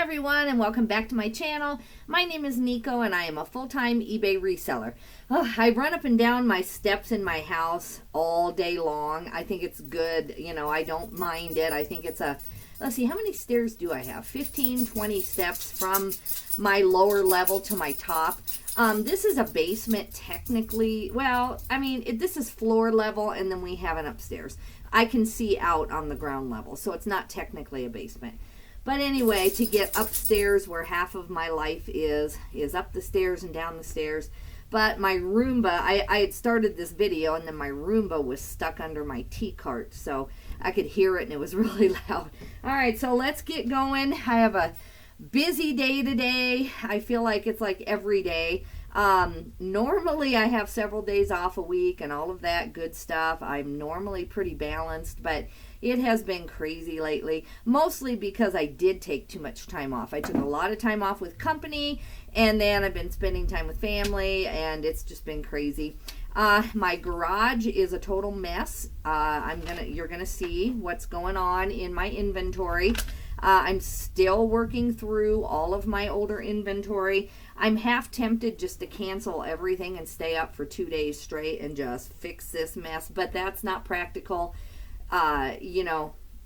everyone, and welcome back to my channel. My name is Nico and I am a full-time eBay reseller. I run up and down my steps in my house all day long. I think it's good. I don't mind it. I think it's let's see, how many stairs do I have? 15, 20 steps from my lower level to my top. This is a basement technically. Well, this is floor level and then we have an upstairs. I can see out on the ground level, so it's not technically a basement. But anyway, to get upstairs where half of my life is up the stairs and down the stairs. But my Roomba, I had started this video and then my Roomba was stuck under my tea cart. So I could hear it and it was really loud. All right, so let's get going. I have a busy day today. I feel like it's like every day. Normally I have several days off a week and all of that good stuff. I'm normally pretty balanced, but it has been crazy lately, mostly because I did take too much time off. I took a lot of time off with company, and then I've been spending time with family, and it's just been crazy. My garage is a total mess. You're gonna see what's going on in my inventory. I'm still working through all of my older inventory. I'm half tempted just to cancel everything and stay up for 2 days straight and just fix this mess, but that's not practical.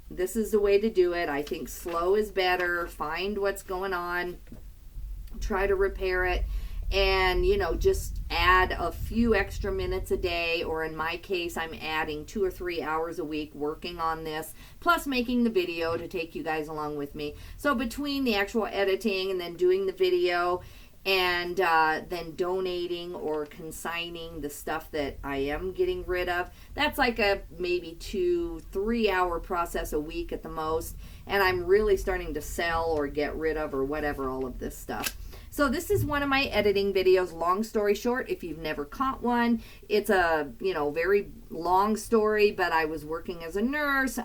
This is the way to do it. I think slow is better. Find what's going on, try to repair it, and just add a few extra minutes a day, or in my case I'm adding 2 or 3 hours a week working on this, plus making the video to take you guys along with me. So between the actual editing and then doing the video and then donating or consigning the stuff that I am getting rid of, that's like a maybe 2-3 hour process a week at the most. And I'm really starting to sell or get rid of or whatever all of this stuff. So this is one of my editing videos. Long story short, if you've never caught one, it's a very long story, but I was working as a nurse,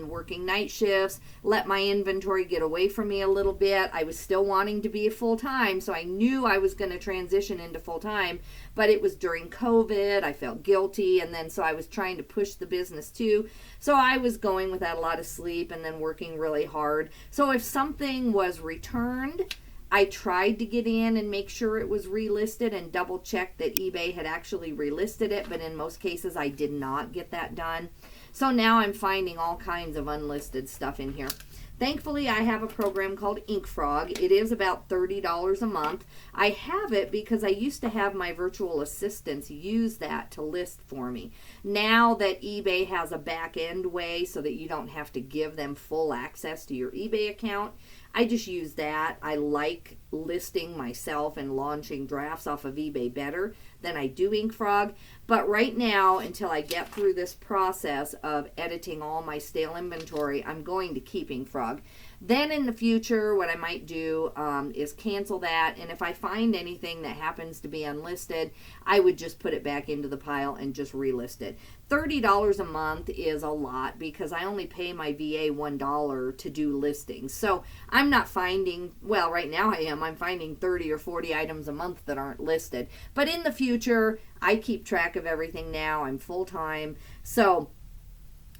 working night shifts, let my inventory get away from me a little bit. I was still wanting to be a full-time, so I knew I was going to transition into full-time, but it was during COVID. I felt guilty, and then so I was trying to push the business too. So I was going without a lot of sleep and then working really hard. So if something was returned, I tried to get in and make sure it was relisted and double check that eBay had actually relisted it, but in most cases I did not get that done. So now I'm finding all kinds of unlisted stuff in here. Thankfully, I have a program called InkFrog. It is about $30 a month. I have it because I used to have my virtual assistants use that to list for me. Now that eBay has a back-end way so that you don't have to give them full access to your eBay account, I just use that. I like listing myself and launching drafts off of eBay better than I do InkFrog. But right now, until I get through this process of editing all my stale inventory, I'm going to keep InkFrog. Then in the future, what I might do is cancel that. And if I find anything that happens to be unlisted, I would just put it back into the pile and just relist it. $30 a month is a lot because I only pay my VA $1 to do listings. So I'm not finding, well, right now I am. I'm finding 30 or 40 items a month that aren't listed. But in the future, I keep track of everything now. I'm full-time. So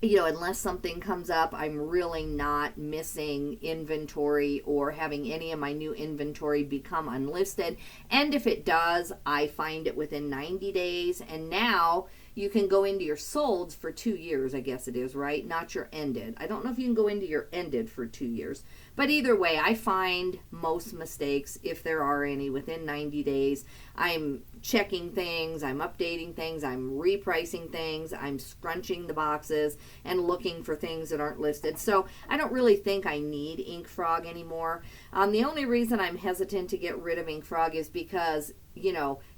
unless something comes up, I'm really not missing inventory or having any of my new inventory become unlisted. And if it does, I find it within 90 days. And now you can go into your solds for 2 years, I guess it is, right? Not your ended. I don't know if you can go into your ended for 2 years. But either way, I find most mistakes, if there are any, within 90 days. I'm checking things, I'm updating things, I'm repricing things, I'm scrunching the boxes and looking for things that aren't listed. So I don't really think I need InkFrog anymore. The only reason I'm hesitant to get rid of InkFrog is because,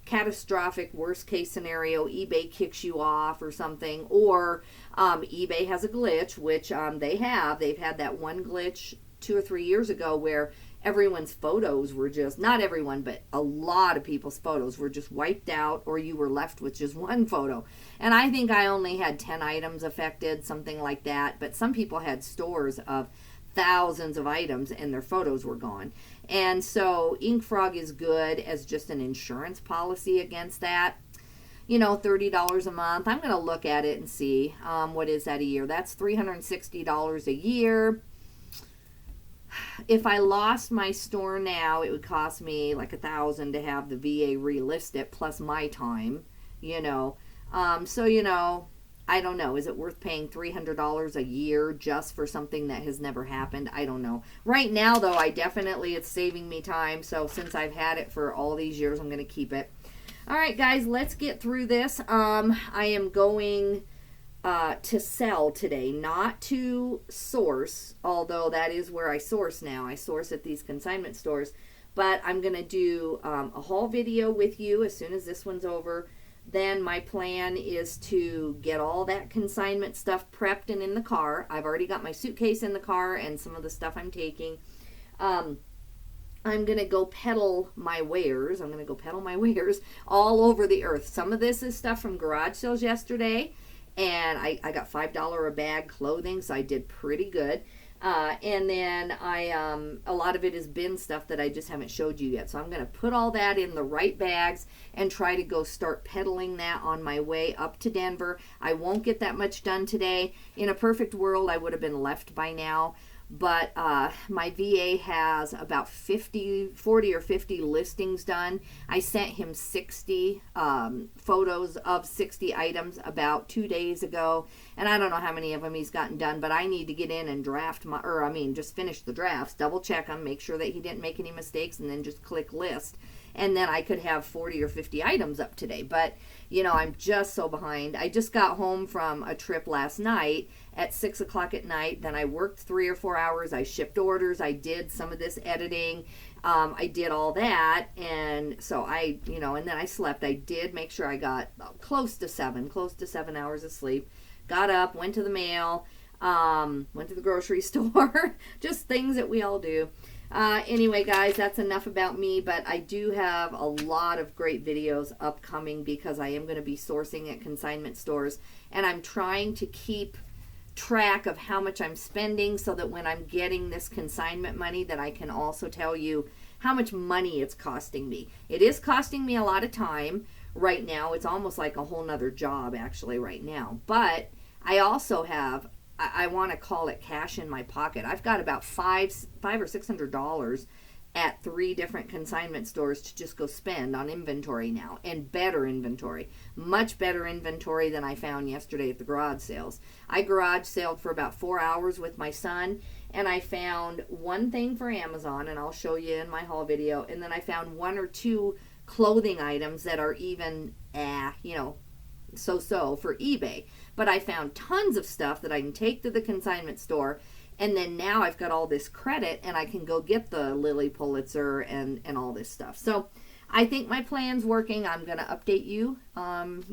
catastrophic worst case scenario, eBay kicks you off or something, or eBay has a glitch, which they've had that one glitch 2 or 3 years ago where everyone's photos were just, not everyone, but a lot of people's photos were just wiped out, or you were left with just one photo. And I think I only had 10 items affected, something like that. But some people had stores of thousands of items and their photos were gone. And so InkFrog is good as just an insurance policy against that. $30 a month. I'm going to look at it and see what is that a year. That's $360 a year. if I lost my store now, it would cost me like $1,000 to have the VA relist it, plus my time, you know. So, you know, I don't know. Is it worth paying $300 a year just for something that has never happened? I don't know. Right now, though, it's saving me time. So since I've had it for all these years, I'm going to keep it. All right, guys, let's get through this. I am going to sell today, not to source, although that is where I source now. I source at these consignment stores. But I'm going to do a haul video with you as soon as this one's over. Then my plan is to get all that consignment stuff prepped and in the car. I've already got my suitcase in the car and some of the stuff I'm taking. I'm going to go peddle my wares. All over the earth. Some of this is stuff from garage sales yesterday. And I got $5 a bag clothing, so I did pretty good. And then a lot of it is bin stuff that I just haven't showed you yet. So I'm going to put all that in the right bags and try to go start peddling that on my way up to Denver. I won't get that much done today. In a perfect world, I would have been left by now. But my VA has about 40 or 50 listings done. I sent him 60 photos of 60 items about 2 days ago. And I don't know how many of them he's gotten done, but I need to get in and just finish the drafts, double check them, make sure that he didn't make any mistakes, and then just click list. And then I could have 40 or 50 items up today. But, you know, I'm just so behind. I just got home from a trip last night at 6 o'clock at night. Then I worked 3 or 4 hours. I shipped orders. I did some of this editing. I did all that. And so and then I slept. I did make sure I got close to 7 hours of sleep. Got up, went to the mail, went to the grocery store. Just things that we all do. Anyway, guys, that's enough about me, but I do have a lot of great videos upcoming because I am going to be sourcing at consignment stores, and I'm trying to keep track of how much I'm spending so that when I'm getting this consignment money that I can also tell you how much money it's costing me. It is costing me a lot of time right now. It's almost like a whole nother job actually right now, but I also have, I want to call it cash in my pocket. I've got about $500 or $600 at 3 different consignment stores to just go spend on inventory now, and better inventory, much better inventory than I found yesterday at the garage sales. I garage saled for about 4 hours with my son, and I found one thing for Amazon, and I'll show you in my haul video, and then I found 1 or 2 clothing items that are even, so for eBay. But I found tons of stuff that I can take to the consignment store, and then now I've got all this credit and I can go get the Lilly Pulitzer and all this stuff. So I think my plan's working. I'm going to update you, on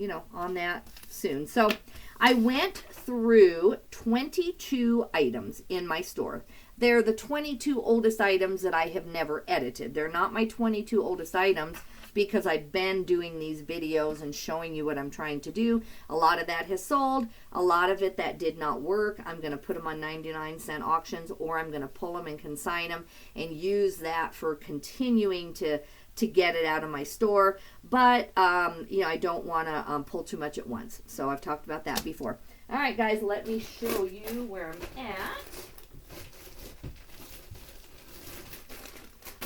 that soon. So I went through 22 items in my store. They're the 22 oldest items that I have never edited. They're not my 22 oldest items because I've been doing these videos and showing you what I'm trying to do. A lot of that has sold. A lot of it that did not work, I'm going to put them on 99-cent auctions, or I'm going to pull them and consign them and use that for continuing to get it out of my store. But, I don't want to pull too much at once. So I've talked about that before. All right, guys, let me show you where I'm at.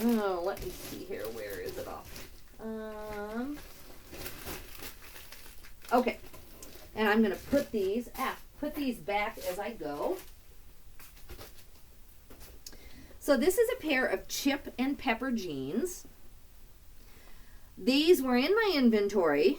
Oh, let me see here. Where is it off? Okay, and I'm going to put these back as I go. So this is a pair of chip and pepper jeans. These were in my inventory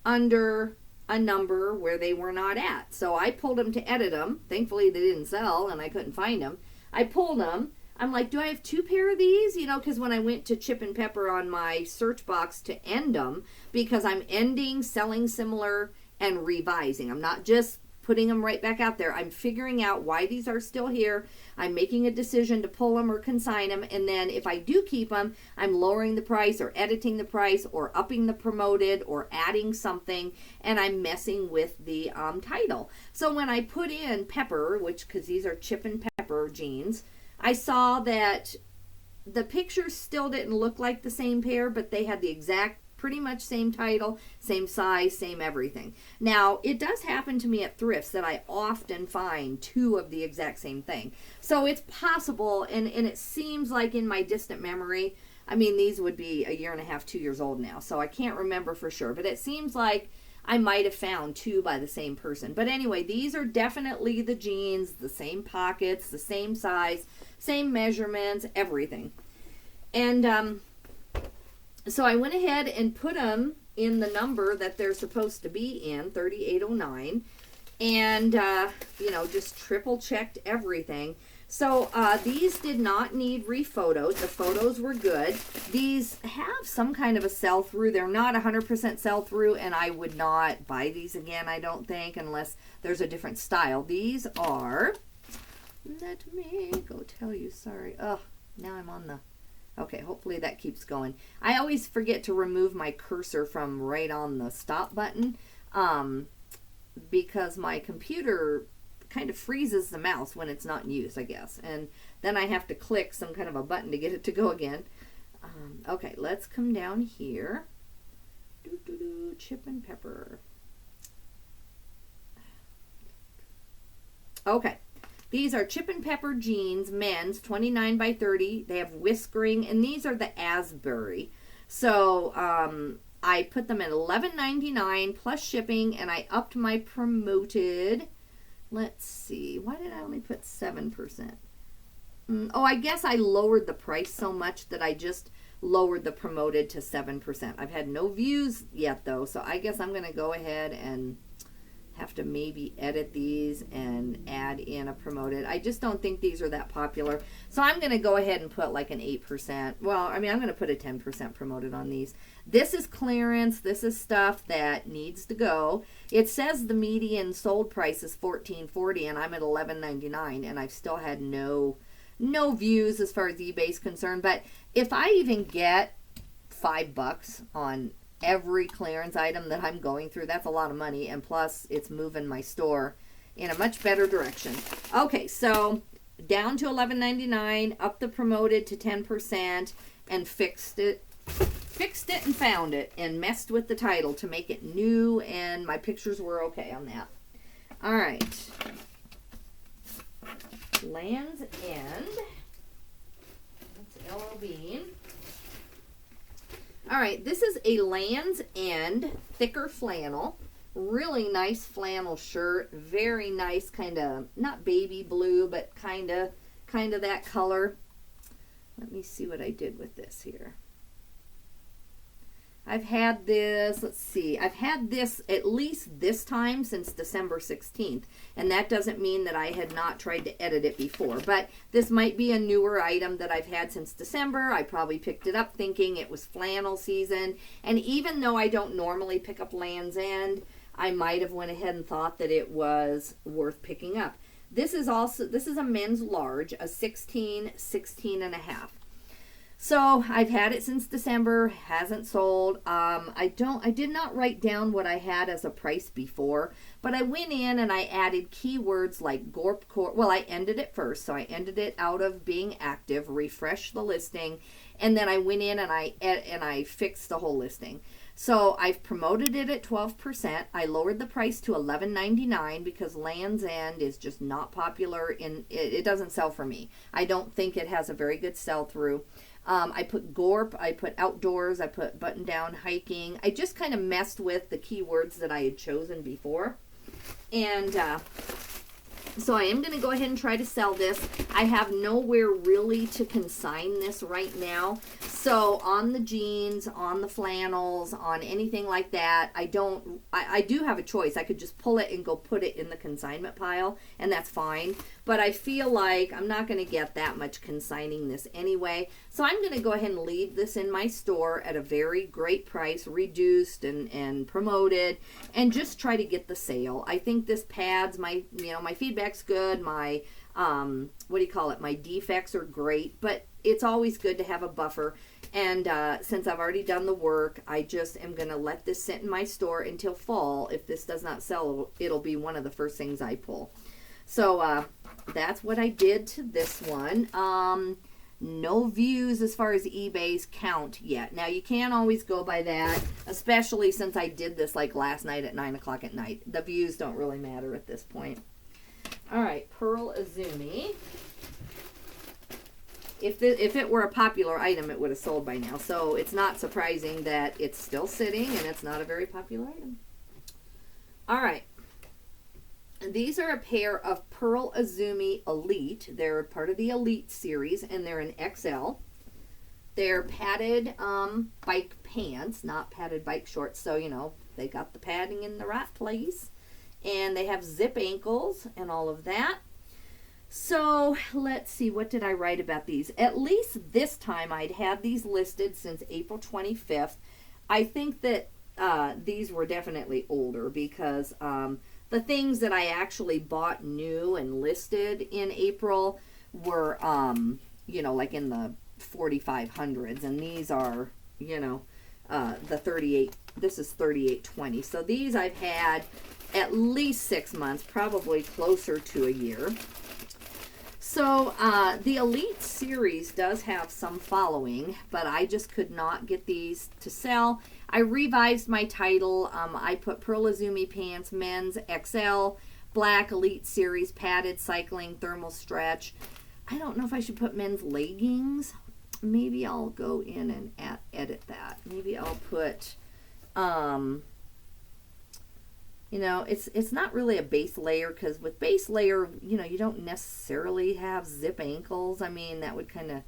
under a number where they were not at. So I pulled them to edit them. Thankfully they didn't sell and I couldn't find them. I pulled them. I'm like, do I have 2 pair of these? Because when I went to Chip and Pepper on my search box to end them, because I'm ending, selling similar, and revising. I'm not just putting them right back out there. I'm figuring out why these are still here. I'm making a decision to pull them or consign them. And then if I do keep them, I'm lowering the price or editing the price or upping the promoted or adding something. And I'm messing with the title. So when I put in pepper, because these are Chip and Pepper jeans, I saw that the pictures still didn't look like the same pair, but they had the exact pretty much same title, same size, same everything. Now, it does happen to me at thrifts that I often find two of the exact same thing. So it's possible, and it seems like in my distant memory, I mean, these would be 1.5 years, 2 years old now, so I can't remember for sure, but it seems like I might have found two by the same person. But anyway, these are definitely the jeans, the same pockets, the same size, same measurements, everything. And so I went ahead and put them in the number that they're supposed to be in, 3809, and, you know, just triple checked everything. So these did not need rephotos. The photos were good. These have some kind of a sell-through. They're not 100% sell-through, and I would not buy these again, I don't think, unless there's a different style. These are, let me go tell you, sorry. Oh, now I'm on the, okay, hopefully that keeps going. I always forget to remove my cursor from right on the stop button because my computer kind of freezes the mouse when it's not in use, I guess. And then I have to click some kind of a button to get it to go again. Okay, let's come down here. Chip and pepper. Okay, these are chip and pepper jeans, men's, 29 by 30. They have whiskering, and these are the Asbury. So I put them at $11.99 plus shipping, and I upped my promoted. Let's see. Why did I only put 7%? Oh, I guess I lowered the price so much that I just lowered the promoted to 7%. I've had no views yet, though, so I guess I'm going to go ahead and have to maybe edit these and add in a promoted. I just don't think these are that popular. So I'm going to go ahead and put like an 8%. Well, I mean, I'm going to put a 10% promoted on these. This is clearance. This is stuff that needs to go. It says the median sold price is $14.40 and I'm at $11.99, and I've still had no views as far as eBay is concerned. But if I even get $5 on every clearance item that I'm going through, that's a lot of money, and plus it's moving my store in a much better direction. Okay, so down to $11.99, up the promoted to 10%, and fixed it and found it and messed with the title to make it new, and my pictures were okay on that. All right, Land's End. That's Yellow Bean. All right, this is a Land's End thicker flannel. Really nice flannel shirt. Very nice, kind of, not baby blue, but kind of that color. Let me see what I did with this here. I've had this, let's see, I've had this at least this time since December 16th, and that doesn't mean that I had not tried to edit it before, but this might be a newer item that I've had since December. I probably picked it up thinking it was flannel season, and even though I don't normally pick up Land's End, I might have went ahead and thought that it was worth picking up. This is a men's large, a 16 and a half. So I've had it since December, hasn't sold. I did not write down what I had as a price before, but I went in and I added keywords like Gorp Core. Well, I ended it first, so I ended it out of being active, refreshed the listing, and then I went in and I fixed the whole listing. So I've promoted it at 12%. I lowered the price to $11.99 because Land's End is just not popular. It doesn't sell for me. I don't think it has a very good sell-through. I put Gorp, I put outdoors, I put button down hiking. I just kind of messed with the keywords that I had chosen before. And so I am going to go ahead and try to sell this. I have nowhere really to consign this right now. So on the jeans, on the flannels, on anything like that, I do have a choice. I could just pull it and go put it in the consignment pile, and that's fine. But I feel like I'm not going to get that much consigning this anyway. So I'm going to go ahead and leave this in my store at a very great price, reduced and promoted, and just try to get the sale. I think this pads my feedback's good. My my defects are great, but it's always good to have a buffer. And since I've already done the work, I just am going to let this sit in my store until fall. If this does not sell, it'll be one of the first things I pull. So that's what I did to this one. No views as far as eBay's count yet. Now, you can't always go by that, especially since I did this like last night at 9 o'clock at night. The views don't really matter at this point. All right, Pearl Izumi. If it were a popular item, it would have sold by now. So it's not surprising that it's still sitting and it's not a very popular item. All right. These are a pair of Pearl Izumi Elite. They're part of the Elite series, and they're in XL. They're padded bike pants, not padded bike shorts. So, you know, they got the padding in the right place. And they have zip ankles and all of that. So, let's see, what did I write about these? At least this time I'd had these listed since April 25th. I think that these were definitely older because the things that I actually bought new and listed in April were, you know, like in the 4,500s. And these are, you know, the 38, this is 3820. So these I've had at least 6 months, probably closer to a year. So the Elite series does have some following, but I just could not get these to sell. I revised my title. I put Pearl Izumi pants, men's XL, black Elite series, padded cycling, thermal stretch. I don't know if I should put men's leggings. Maybe I'll go in and edit that. Maybe I'll put, you know, it's not really a base layer, because with base layer, you know, you don't necessarily have zip ankles. I mean, that would kind of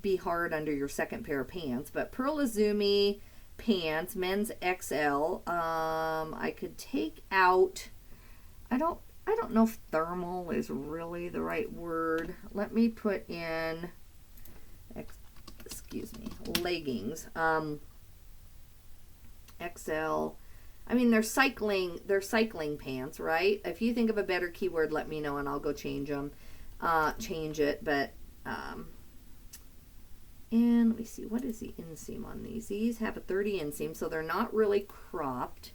be hard under your second pair of pants. But Pearl Izumi pants, men's XL. I could take out, I don't know if thermal is really the right word. Let me put in, excuse me, leggings. XL. I mean, they're cycling pants, right? If you think of a better keyword, let me know and I'll go change them, change it. But, and let me see, what is the inseam on these? These have a 30 inseam, so they're not really cropped.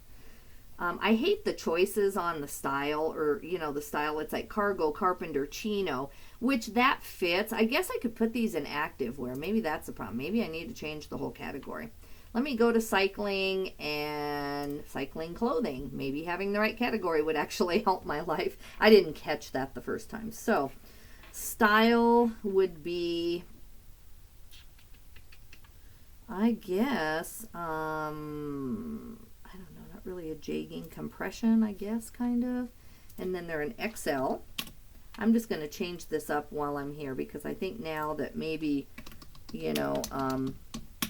I hate the choices on the style, or, you know, the style, it's like cargo, carpenter, chino, which that fits. I guess I could put these in active wear. Maybe that's the problem. Maybe I need to change the whole category. Let me go to cycling and cycling clothing. Maybe having the right category would actually help my life. I didn't catch that the first time. So, style would be, I guess, I don't know, not really a jegging, compression, I guess, kind of. And then they're an XL. I'm just going to change this up while I'm here, because I think now that maybe, you know,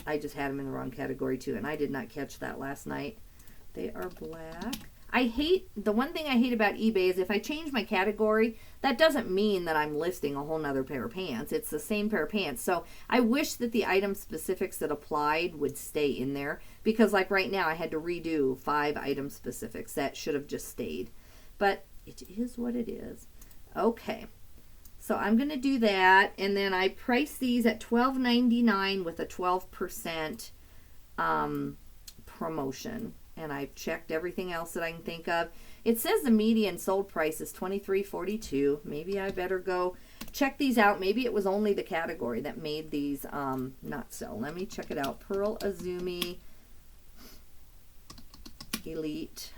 I just had them in the wrong category too, and I did not catch that last night. They are black. The one thing I hate about eBay is if I change my category, that doesn't mean that I'm listing a whole nother pair of pants. It's the same pair of pants. So I wish that the item specifics that applied would stay in there, because like right now I had to redo 5 item specifics. That should have just stayed. But it is what it is. Okay. So I'm going to do that, and then I priced these at $12.99 with a 12% promotion. And I've checked everything else that I can think of. It says the median sold price is $23.42. Maybe I better go check these out. Maybe it was only the category that made these not sell. Let me check it out. Pearl Izumi Elite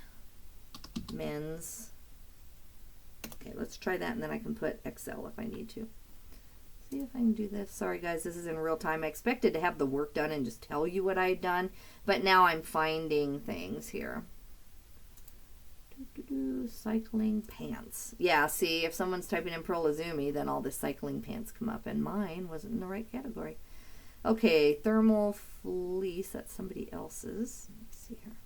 men's. Okay, let's try that, and then I can put XL if I need to. See if I can do this. Sorry, guys, this is in real time. I expected to have the work done and just tell you what I had done, but now I'm finding things here. Cycling pants. Yeah, see, if someone's typing in Pearl Izumi, then all the cycling pants come up, and mine wasn't in the right category. Okay, thermal fleece. That's somebody else's. Let's see here.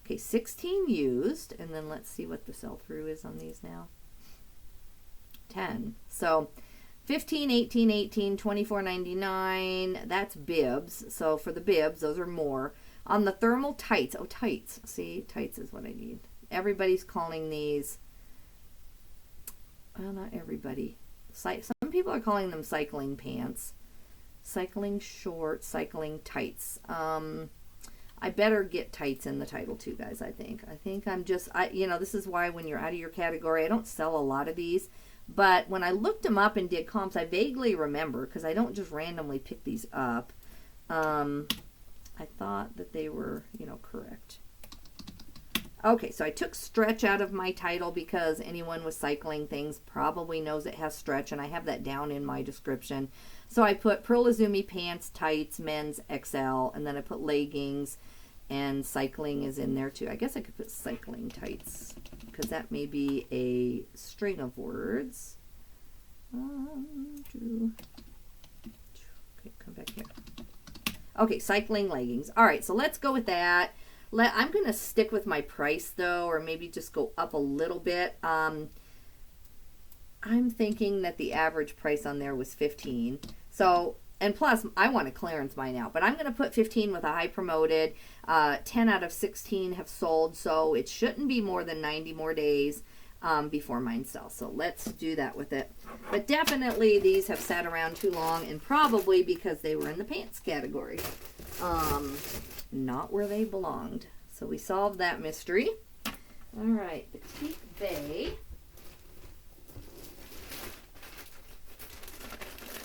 Okay, 16 used, and then let's see what the sell-through is on these now. 10. So 15, 18, 18, 24.99. That's bibs. So for the bibs, those are more. On the thermal tights. Oh, tights. See, tights is what I need. Everybody's calling these. Well, not everybody. Some people are calling them cycling pants. Cycling shorts, cycling tights. I better get tights in the title too, guys, I think. I'm just, you know, this is why when you're out of your category, I don't sell a lot of these, But when I looked them up and did comps, I vaguely remember, because I don't just randomly pick these up, I thought that they were, correct. Okay, so I took stretch out of my title because anyone with cycling things probably knows it has stretch, and I have that down in my description. So I put Pearl Izumi pants, tights, men's XL, and then I put leggings, and cycling is in there too. I guess I could put cycling tights because that may be a string of words. 1, 2. Okay, come back here. Okay, cycling leggings. All right, so let's go with that. I'm going to stick with my price, though, or maybe just go up a little bit. I'm thinking that the average price on there was $15. So, and plus, I want to clearance mine out. But I'm going to put $15 with a high promoted. 10 out of 16 have sold, so it shouldn't be more than 90 more days before mine sells. So let's do that with it. But definitely, these have sat around too long, and probably because they were in the pants category. Not where they belonged. So we solved that mystery. All right, Petite Bay.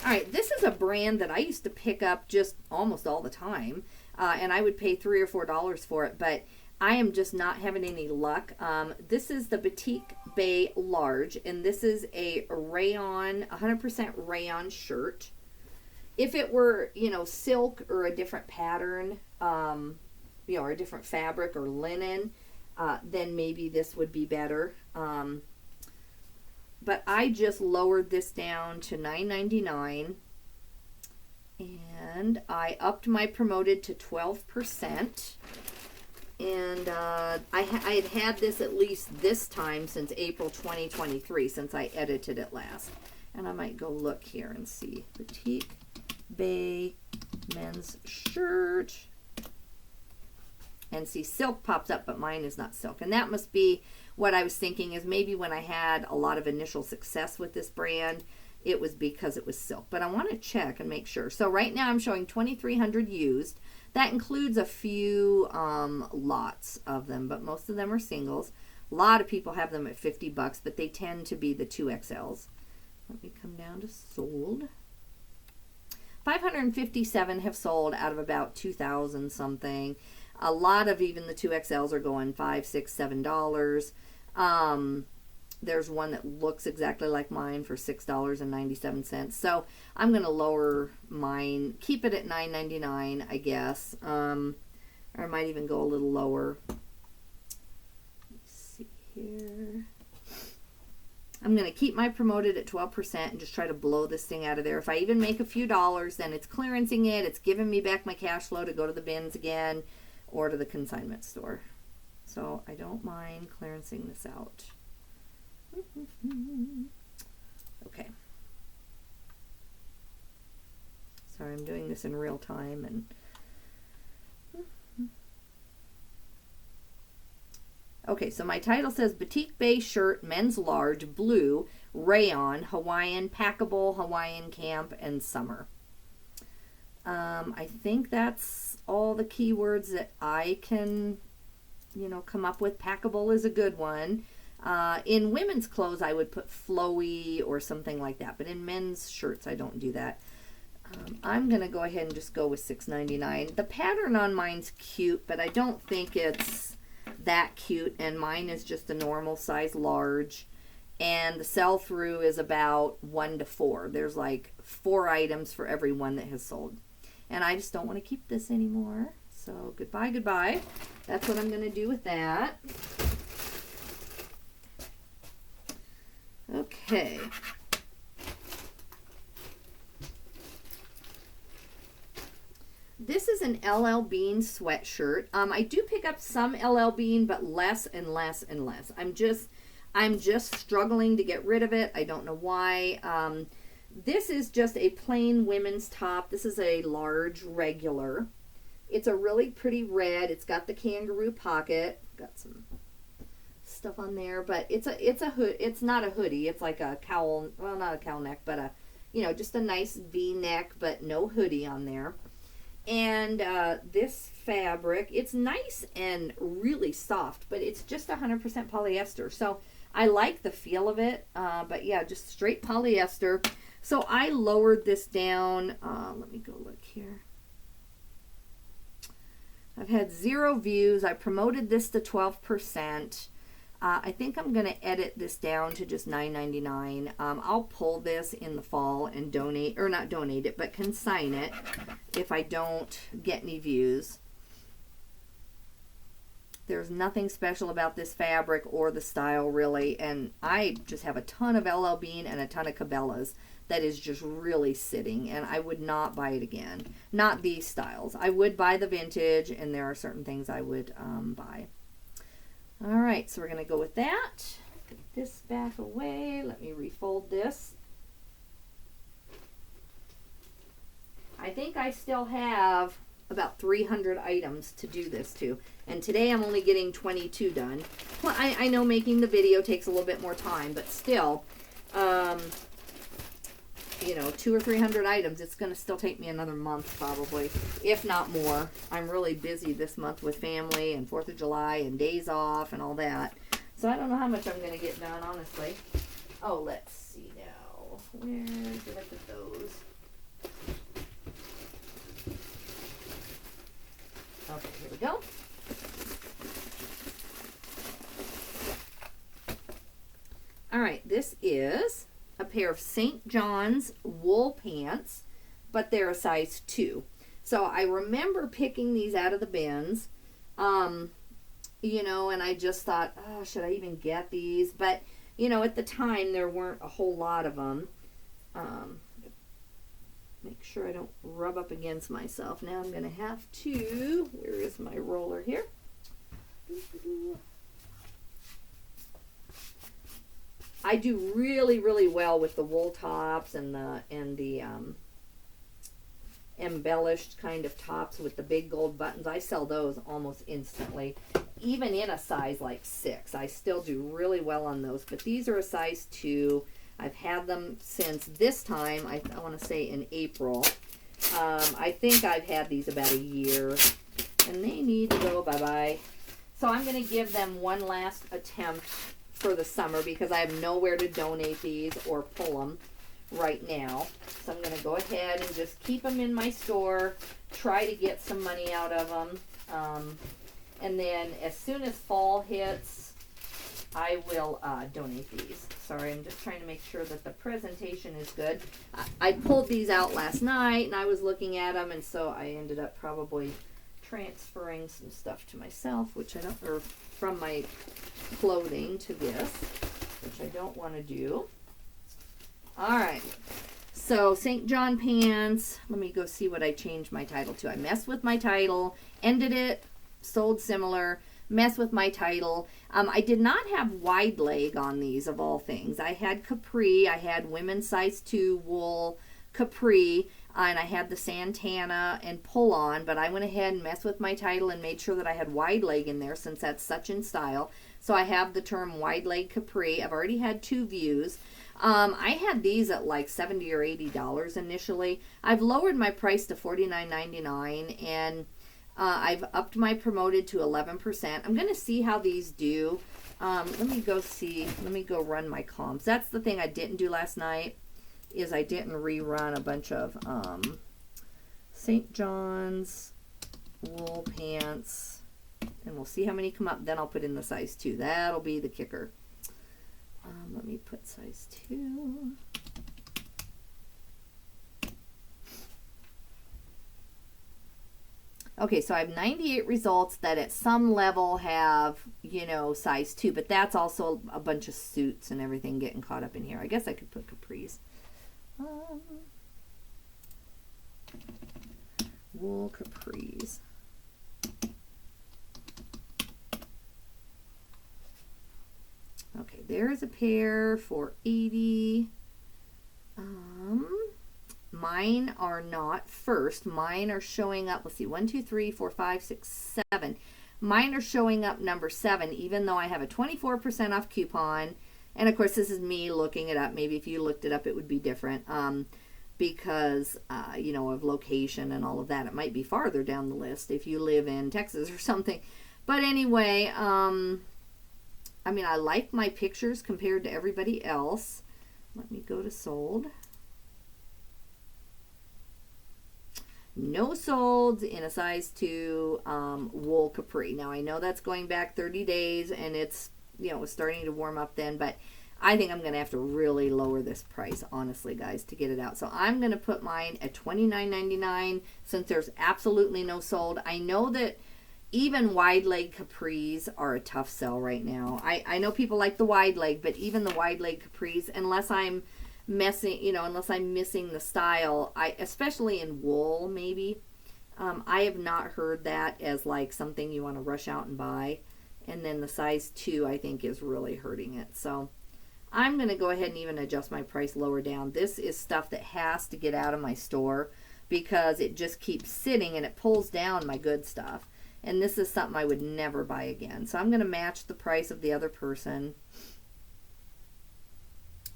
All right, this is a brand that I used to pick up just almost all the time, and I would pay $3 or $4 for it, but I am just not having any luck. This is the Petite Bay Large, and this is a rayon, 100% rayon shirt. If it were, silk or a different pattern, or a different fabric or linen, then maybe this would be better. But I just lowered this down to $9.99, and I upped my promoted to 12%. And I had this at least this time since April 2023, since I edited it last. And I might go look here and see. Petite Bay men's shirt. And see, silk pops up, but mine is not silk. And that must be what I was thinking, is maybe when I had a lot of initial success with this brand, it was because it was silk. But I want to check and make sure. So right now I'm showing 2,300 used. That includes a few lots of them, but most of them are singles. A lot of people have them at $50, but they tend to be the 2XLs. Let me come down to sold. 557 have sold out of about 2,000 something. A lot of even the 2XLs are going $5, $6, $7. There's one that looks exactly like mine for $6.97. So I'm going to lower mine, keep it at $9.99, I guess. Or I might even go a little lower. Let's see here. I'm going to keep my promoted at 12% and just try to blow this thing out of there. If I even make a few dollars, then it's clearancing it. It's giving me back my cash flow to go to the bins again or to the consignment store. So I don't mind clearancing this out. Okay. Sorry, I'm doing this in real time. Okay, so my title says Petite Bay shirt, men's large, blue, rayon, Hawaiian, packable, Hawaiian camp, and summer. I think that's all the keywords that I can, come up with. Packable is a good one. In women's clothes, I would put flowy or something like that. But in men's shirts, I don't do that. I'm going to go ahead and just go with $6.99. The pattern on mine's cute, but I don't think it's that cute. And mine is just a normal size large. And the sell-through is about 1 to 4. There's like 4 items for every one that has sold. And I just don't want to keep this anymore. So goodbye, goodbye. That's what I'm going to do with that. Okay. This is an LL Bean sweatshirt. I do pick up some LL Bean, but less and less and less. I'm just struggling to get rid of it. I don't know why. This is just a plain women's top. This is a large regular. It's a really pretty red. It's got the kangaroo pocket. Got some stuff on there, but it's a hood. It's not a hoodie. It's like a cowl. Well, not a cowl neck, but just a nice V-neck, but no hoodie on there. And this fabric, it's nice and really soft, but it's just 100% polyester. So I like the feel of it, but yeah, just straight polyester. So I lowered this down. Let me go look here. I've had 0 views. I promoted this to 12%. I think I'm going to edit this down to just $9.99. I'll pull this in the fall and donate, or not donate it, but consign it if I don't get any views. There's nothing special about this fabric or the style, really, and I just have a ton of LL Bean and a ton of Cabela's that is just really sitting, and I would not buy it again. Not these styles. I would buy the vintage, and there are certain things I would buy. All right, so we're going to go with that. Put this back away. Let me refold this. I think I still have about 300 items to do this to. And today I'm only getting 22 done. Well, I know making the video takes a little bit more time, but still, you know, 200 or 300 items, it's going to still take me another month probably, if not more. I'm really busy this month with family and 4th of July and days off and all that. So I don't know how much I'm going to get done, honestly. Oh, let's see now. Where did I put those? Okay, here we go. All right, this is a pair of St. John's wool pants, but they're a size 2. So I remember picking these out of the bins, you know, and I just thought, oh, should I even get these? But, you know, at the time there weren't a whole lot of them. Make sure I don't rub up against myself. Now I'm going to have to, where is my roller here? I do really, really well with the wool tops and the embellished kind of tops with the big gold buttons. I sell those almost instantly. Even in a size like 6, I still do really well on those. But these are a size 2. I've had them since this time, I want to say in April. I think I've had these about a year, and they need to go bye-bye. So I'm going to give them one last attempt for the summer because I have nowhere to donate these or pull them right now. So I'm going to go ahead and just keep them in my store, try to get some money out of them. And then as soon as fall hits, I will donate these. Sorry, I'm just trying to make sure that the presentation is good. I pulled these out last night and I was looking at them, and so I ended up probably transferring some stuff to myself, which I don't, or from my clothing to this, which I don't want to do. All right. So St. John pants. Let me go see what I changed my title to. I messed with my title, ended it, sold similar, mess with my title. I did not have wide leg on these, of all things. I had capri. I had women's size 2 wool capri, and I had the Santana and pull on, but I went ahead and messed with my title and made sure that I had wide leg in there since that's such in style. So I have the term wide leg capri. I've already had 2 views. I had these at like $70 or $80 initially. I've lowered my price to $49.99, and I've upped my promoted to 11%. I'm going to see how these do. Let me go see. Let me go run my comps. That's the thing I didn't do last night, is I didn't rerun a bunch of St. John's wool pants. And we'll see how many come up. Then I'll put in the size 2. That'll be the kicker. Let me put size 2. Okay, so I have 98 results that at some level have, you know, size 2, but that's also a bunch of suits and everything getting caught up in here. I guess I could put capris. Wool capris. Okay, there's a pair for $80. Mine are not first. Mine are showing up, let's see, 1, 2, 3, 4, 5, 6, 7. Mine are showing up number 7, even though I have a 24% off coupon. And of course, this is me looking it up. Maybe if you looked it up, it would be different. Because, you know, of location and all of that. It might be farther down the list if you live in Texas or something. But anyway, I mean, I like my pictures compared to everybody else. Let me go to sold. No solds in a size 2 wool capri. Now, I know that's going back 30 days, and it's, you know, starting to warm up then, but I think I'm going to have to really lower this price, honestly, guys, to get it out. So I'm going to put mine at $29.99 since there's absolutely no sold. I know that even wide leg capris are a tough sell right now. I know people like the wide leg, but even the wide leg capris, unless I'm unless I'm missing the style, especially in wool, maybe, I have not heard that as like something you want to rush out and buy. And then the size 2, I think, is really hurting it. So I'm going to go ahead and even adjust my price lower down. This is stuff that has to get out of my store because it just keeps sitting and it pulls down my good stuff. And this is something I would never buy again. So I'm going to match the price of the other person.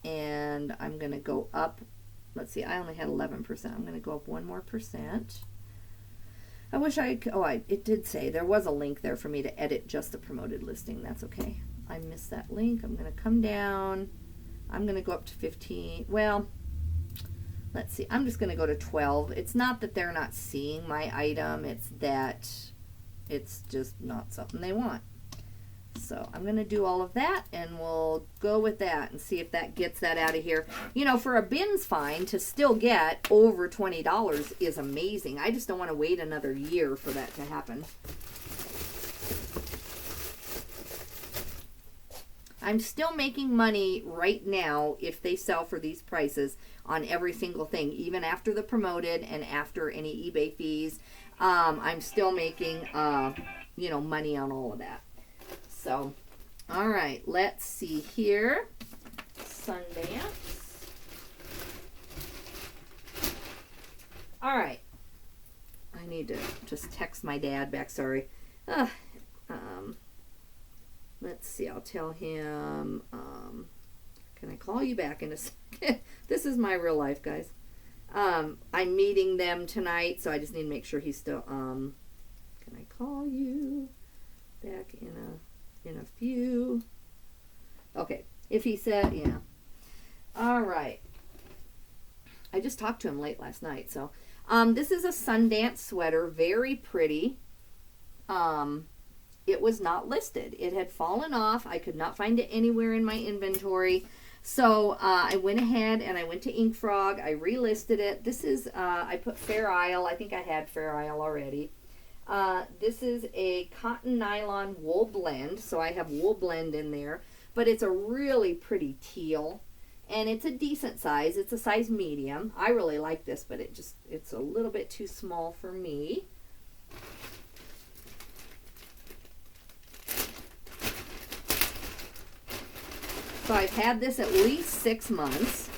And I'm going to go up. Let's see, I only had 11%. I'm going to go up 1 more percent. I wish I could. Oh, it did say there was a link there for me to edit just the promoted listing. That's okay. I missed that link. I'm going to come down. I'm going to go up to 15. Well, let's see. I'm just going to go to 12. It's not that they're not seeing my item. It's that it's just not something they want. So I'm going to do all of that, and we'll go with that and see if that gets that out of here. You know, for a bin's find, to still get over $20 is amazing. I just don't want to wait another year for that to happen. I'm still making money right now if they sell for these prices on every single thing, even after the promoted and after any eBay fees. I'm still making, you know, money on all of that. So, all right, let's see here. Sundance. All right. I need to just text my dad back, sorry. Let's see, I'll tell him, can I call you back in a second? This is my real life, guys. I'm meeting them tonight, so I just need to make sure he's still, can I call you back in a few? Okay, if he said, yeah. All right. I just talked to him late last night, so, this is a Sundance sweater, very pretty. It was not listed. It had fallen off. I could not find it anywhere in my inventory. So I went ahead and I went to Ink Frog. I relisted it. This is, I put Fair Isle. I think I had Fair Isle already. This is a cotton nylon wool blend. So I have wool blend in there. But it's a really pretty teal. And it's a decent size. It's a size medium. I really like this, but it's a little bit too small for me. So I've had this at least 6 months.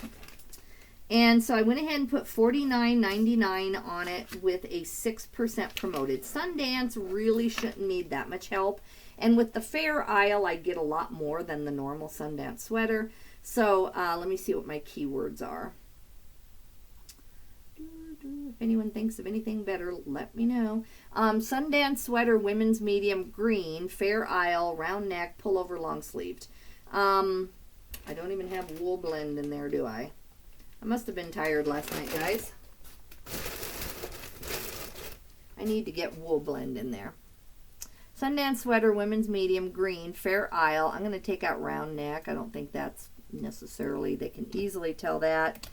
And so I went ahead and put $49.99 on it with a 6% promoted. Sundance really shouldn't need that much help. And with the Fair Isle, I get a lot more than the normal Sundance sweater. So let me see what my keywords are. If anyone thinks of anything better, let me know. Sundance sweater, women's medium, green, Fair Isle, round neck, pullover, long sleeved. I don't even have wool blend in there, do I? I must have been tired last night, guys. I need to get wool blend in there. Sundance sweater, women's medium, green, Fair Isle. I'm going to take out round neck. I don't think that's necessarily, they can easily tell that.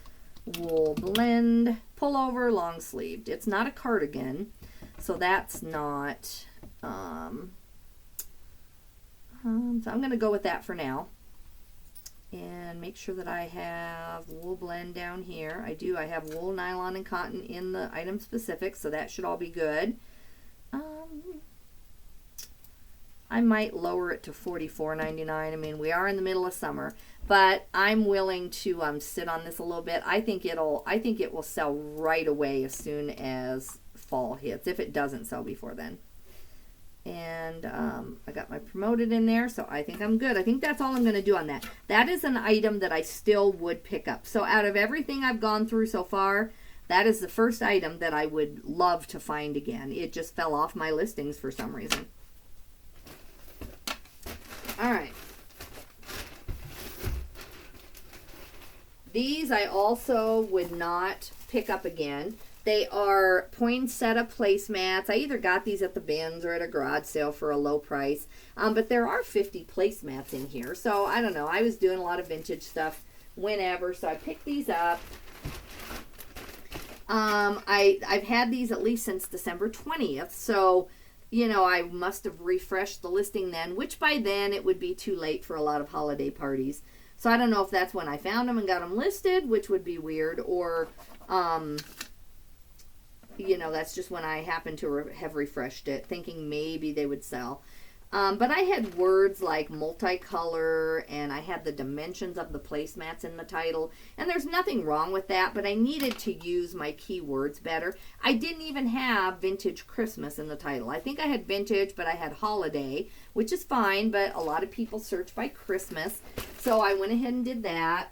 Wool blend, pullover, long sleeved. It's not a cardigan, so that's not, so I'm going to go with that for now. And make sure that I have wool blend down here. I do. I have wool, nylon, and cotton in the item specifics, so that should all be good. I might lower it to $44.99. I mean, we are in the middle of summer, but I'm willing to sit on this a little bit. I think it will sell right away as soon as fall hits, if it doesn't sell before then. And I got my promoted in there, so I think I'm good. I think that's all I'm going to do on that. That is an item that I still would pick up. So out of everything I've gone through so far, that is the first item that I would love to find again. It just fell off my listings for some reason. All right. These I also would not pick up again. They are poinsettia placemats. I either got these at the bins or at a garage sale for a low price. But there are 50 placemats in here. So I don't know. I was doing a lot of vintage stuff whenever. So I picked these up. I've had these at least since December 20th. So, you know, I must have refreshed the listing then, which by then it would be too late for a lot of holiday parties. So I don't know if that's when I found them and got them listed, which would be weird, or, you know, that's just when I happened to have refreshed it, thinking maybe they would sell. But I had words like multicolor, and I had the dimensions of the placemats in the title. And there's nothing wrong with that, but I needed to use my keywords better. I didn't even have vintage Christmas in the title. I think I had vintage, but I had holiday, which is fine, but a lot of people search by Christmas. So I went ahead and did that.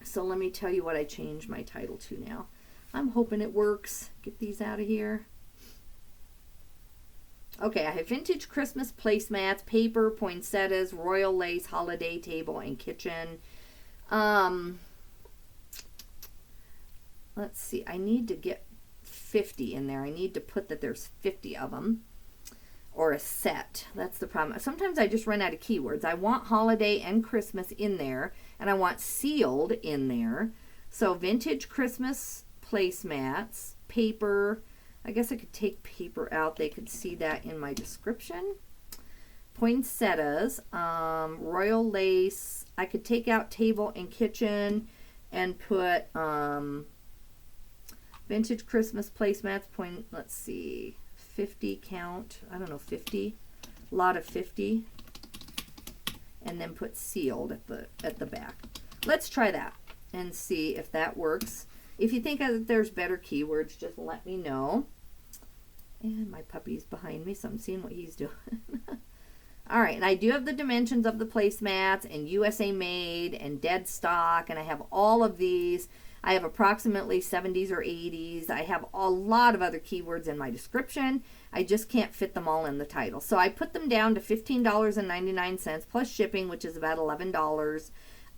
So let me tell you what I changed my title to now. I'm hoping it works. Get these out of here. Okay, I have vintage Christmas placemats, paper, poinsettias, royal lace, holiday table, and kitchen. Let's see. I need to get 50 in there. I need to put that there's 50 of them. Or a set. That's the problem. Sometimes I just run out of keywords. I want holiday and Christmas in there. And I want sealed in there. So vintage Christmas placemats, paper. I guess I could take paper out. They could see that in my description. Poinsettias, royal lace. I could take out table and kitchen and put vintage Christmas placemats. Let's see, 50 count. I don't know, 50. A lot of 50. And then put sealed at the back. Let's try that and see if that works. If you think that there's better keywords, just let me know. And my puppy's behind me, so I'm seeing what he's doing. All right, and I do have the dimensions of the placemats and USA made and dead stock, and I have all of these. I have approximately 70s or 80s. I have a lot of other keywords in my description. I just can't fit them all in the title. So I put them down to $15.99 plus shipping, which is about $11.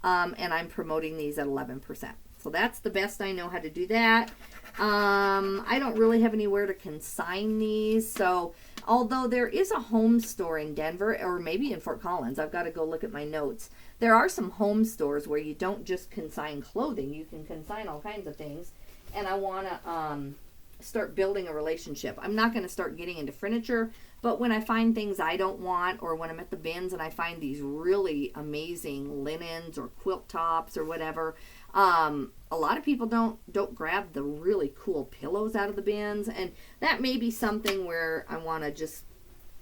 And I'm promoting these at 11%. So that's the best I know how to do that. I don't really have anywhere to consign these. So although there is a home store in Denver, or maybe in Fort Collins, I've got to go look at my notes. There are some home stores where you don't just consign clothing. You can consign all kinds of things. And I want to start building a relationship. I'm not going to start getting into furniture, but when I find things I don't want, or when I'm at the bins and I find these really amazing linens or quilt tops or whatever, a lot of people don't grab the really cool pillows out of the bins, and that may be something where I want to just,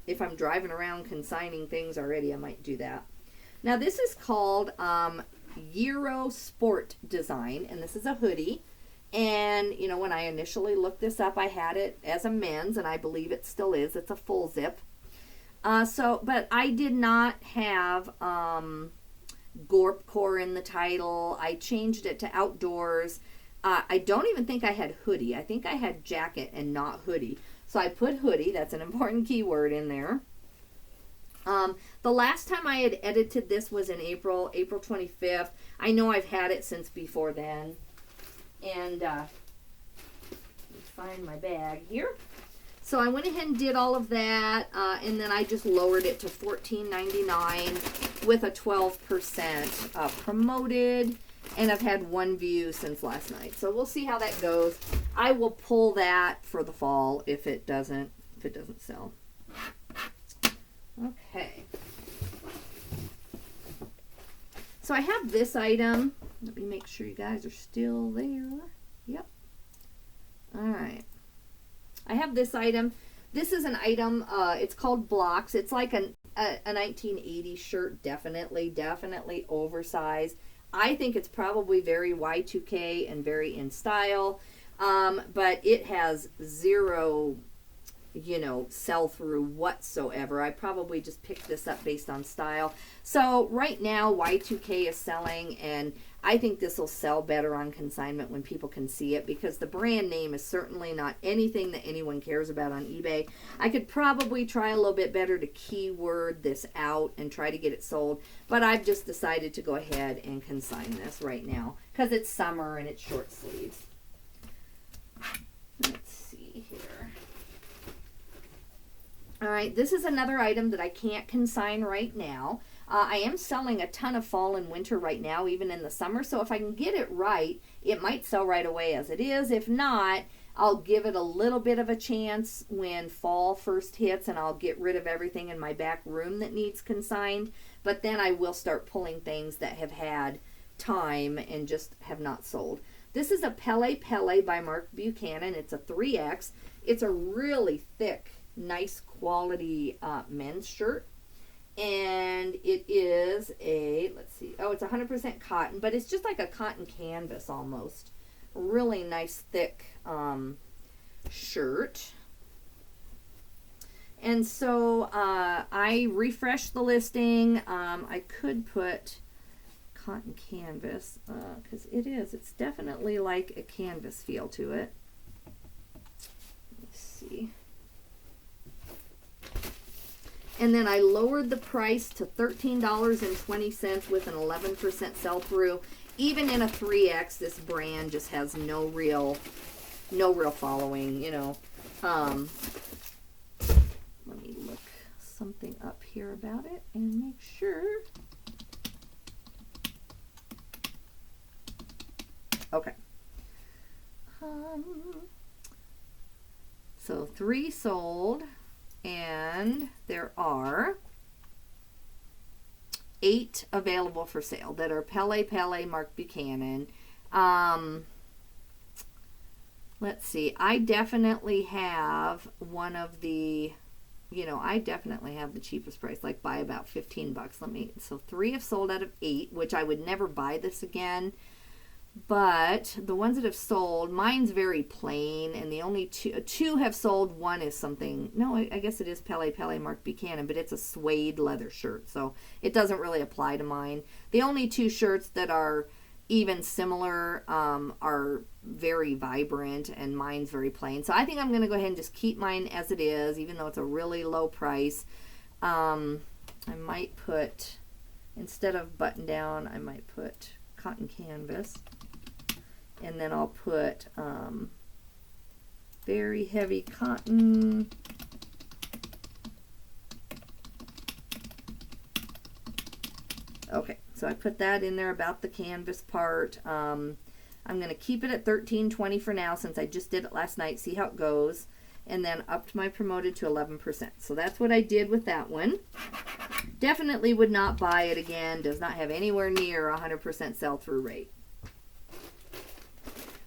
if I'm driving around consigning things already, I might do that. Now this is called Euro Sport Design, and this is a hoodie. And, you know, when I initially looked this up, I had it as a men's, and I believe it still is. It's a full zip. But I did not have Gorpcore in the title. I changed it to outdoors. I don't even think I had hoodie. I think I had jacket and not hoodie. So I put hoodie. That's an important keyword in there. The last time I had edited this was in April 25th. I know I've had it since before then. And let me find my bag here. So I went ahead and did all of that, and then I just lowered it to $14.99 with a 12% promoted, and I've had one view since last night. So we'll see how that goes. I will pull that for the fall if it doesn't sell. Okay. So I have this item. Let me make sure you guys are still there. Yep. All right. I have this item. This is an item, it's called Blocks. It's like a 1980s shirt, definitely oversized. I think it's probably very Y2K and very in style, but it has zero you know, sell through whatsoever. I probably just picked this up based on style. So right now Y2K is selling, and I think this will sell better on consignment when people can see it, because the brand name is certainly not anything that anyone cares about on eBay. I could probably try a little bit better to keyword this out and try to get it sold, but I've just decided to go ahead and consign this right now because it's summer and it's short sleeves. Let's see here. All right, this is another item that I can't consign right now. I am selling a ton of fall and winter right now, even in the summer. So if I can get it right, it might sell right away as it is. If not, I'll give it a little bit of a chance when fall first hits, and I'll get rid of everything in my back room that needs consigned. But then I will start pulling things that have had time and just have not sold. This is a Pele Pele by Mark Buchanan. It's a 3X. It's a really thick, nice quality men's shirt. And it is a, let's see, oh, it's 100% cotton, but it's just like a cotton canvas almost. Really nice, thick shirt. And so I refreshed the listing. I could put cotton canvas because it's definitely like a canvas feel to it. Let's see. And then I lowered the price to $13.20 with an 11% sell-through. Even in a 3X, this brand just has no real following, you know. Let me look something up here about it and make sure. Okay. So 3 sold. And there are 8 available for sale that are Pele Pele Mark Buchanan. Let's see. I definitely have one of the, you know, I definitely have the cheapest price, like by about $15. So 3 have sold out of 8, which I would never buy this again. But the ones that have sold, mine's very plain, and the only two have sold. One is something, no, I guess it is Pele Pele Mark Buchanan, but it's a suede leather shirt, so it doesn't really apply to mine. The only 2 shirts that are even similar are very vibrant, and mine's very plain. So I think I'm going to go ahead and just keep mine as it is, even though it's a really low price. I might put, instead of button down, I might put cotton canvas. And then I'll put very heavy cotton. Okay, so I put that in there about the canvas part. I'm going to keep it at $13.20 for now since I just did it last night. See how it goes. And then upped my promoted to 11%. So that's what I did with that one. Definitely would not buy it again. Does not have anywhere near 100% sell-through rate.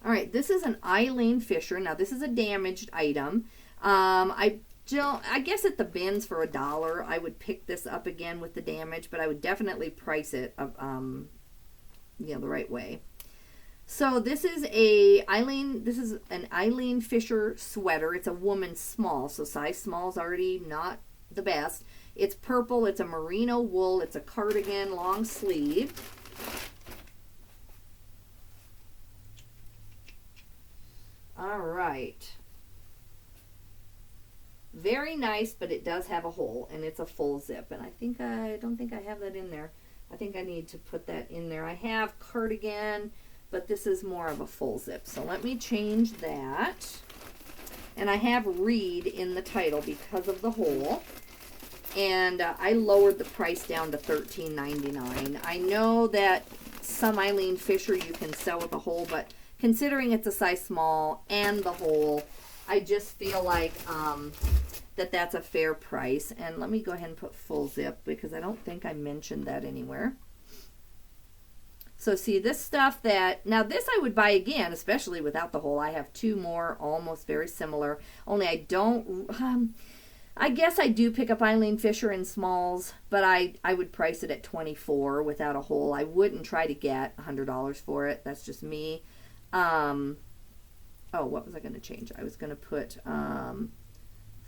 All right, this is an Eileen Fisher. Now, this is a damaged item. I guess at the bins for $1, I would pick this up again with the damage, but I would definitely price it, you know, the right way. So this is an Eileen Fisher sweater. It's a woman's small, so size small is already not the best. It's purple. It's a merino wool. It's a cardigan, long sleeve. All right. Very nice, but it does have a hole, and it's a full zip. And I don't think I have that in there. I think I need to put that in there. I have cardigan, but this is more of a full zip. So let me change that. And I have read in the title because of the hole. And I lowered the price down to $13.99. I know that some Eileen Fisher you can sell with a hole, but considering it's a size small and the hole, I just feel like that's a fair price. And let me go ahead and put full zip because I don't think I mentioned that anywhere. So see this stuff now this I would buy again, especially without the hole. I have 2 more almost very similar, only I don't, I guess I do pick up Eileen Fisher in smalls, but I would price it at $24 without a hole. I wouldn't try to get $100 for it. That's just me. Oh, what was I going to change? I was going to put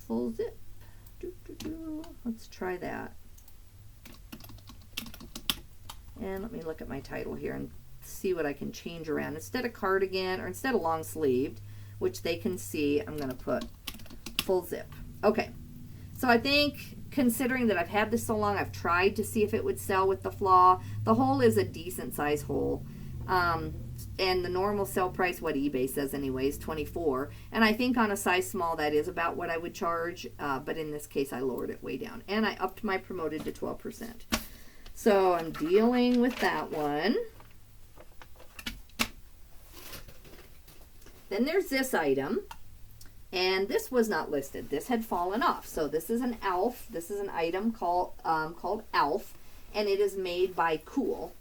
full zip. Let's try that. And let me look at my title here and see what I can change around. Instead of cardigan, or instead of long sleeved, which they can see, I'm going to put full zip. Okay, so I think, considering that I've had this so long, I've tried to see if it would sell with the flaw. The hole is a decent size hole. And the normal sell price, what eBay says anyway, is $24. And I think on a size small, that is about what I would charge. But in this case, I lowered it way down. And I upped my promoted to 12%. So I'm dealing with that one. Then there's this item. And this was not listed. This had fallen off. So this is an ALF. This is an item called ALF. And it is made by Cool.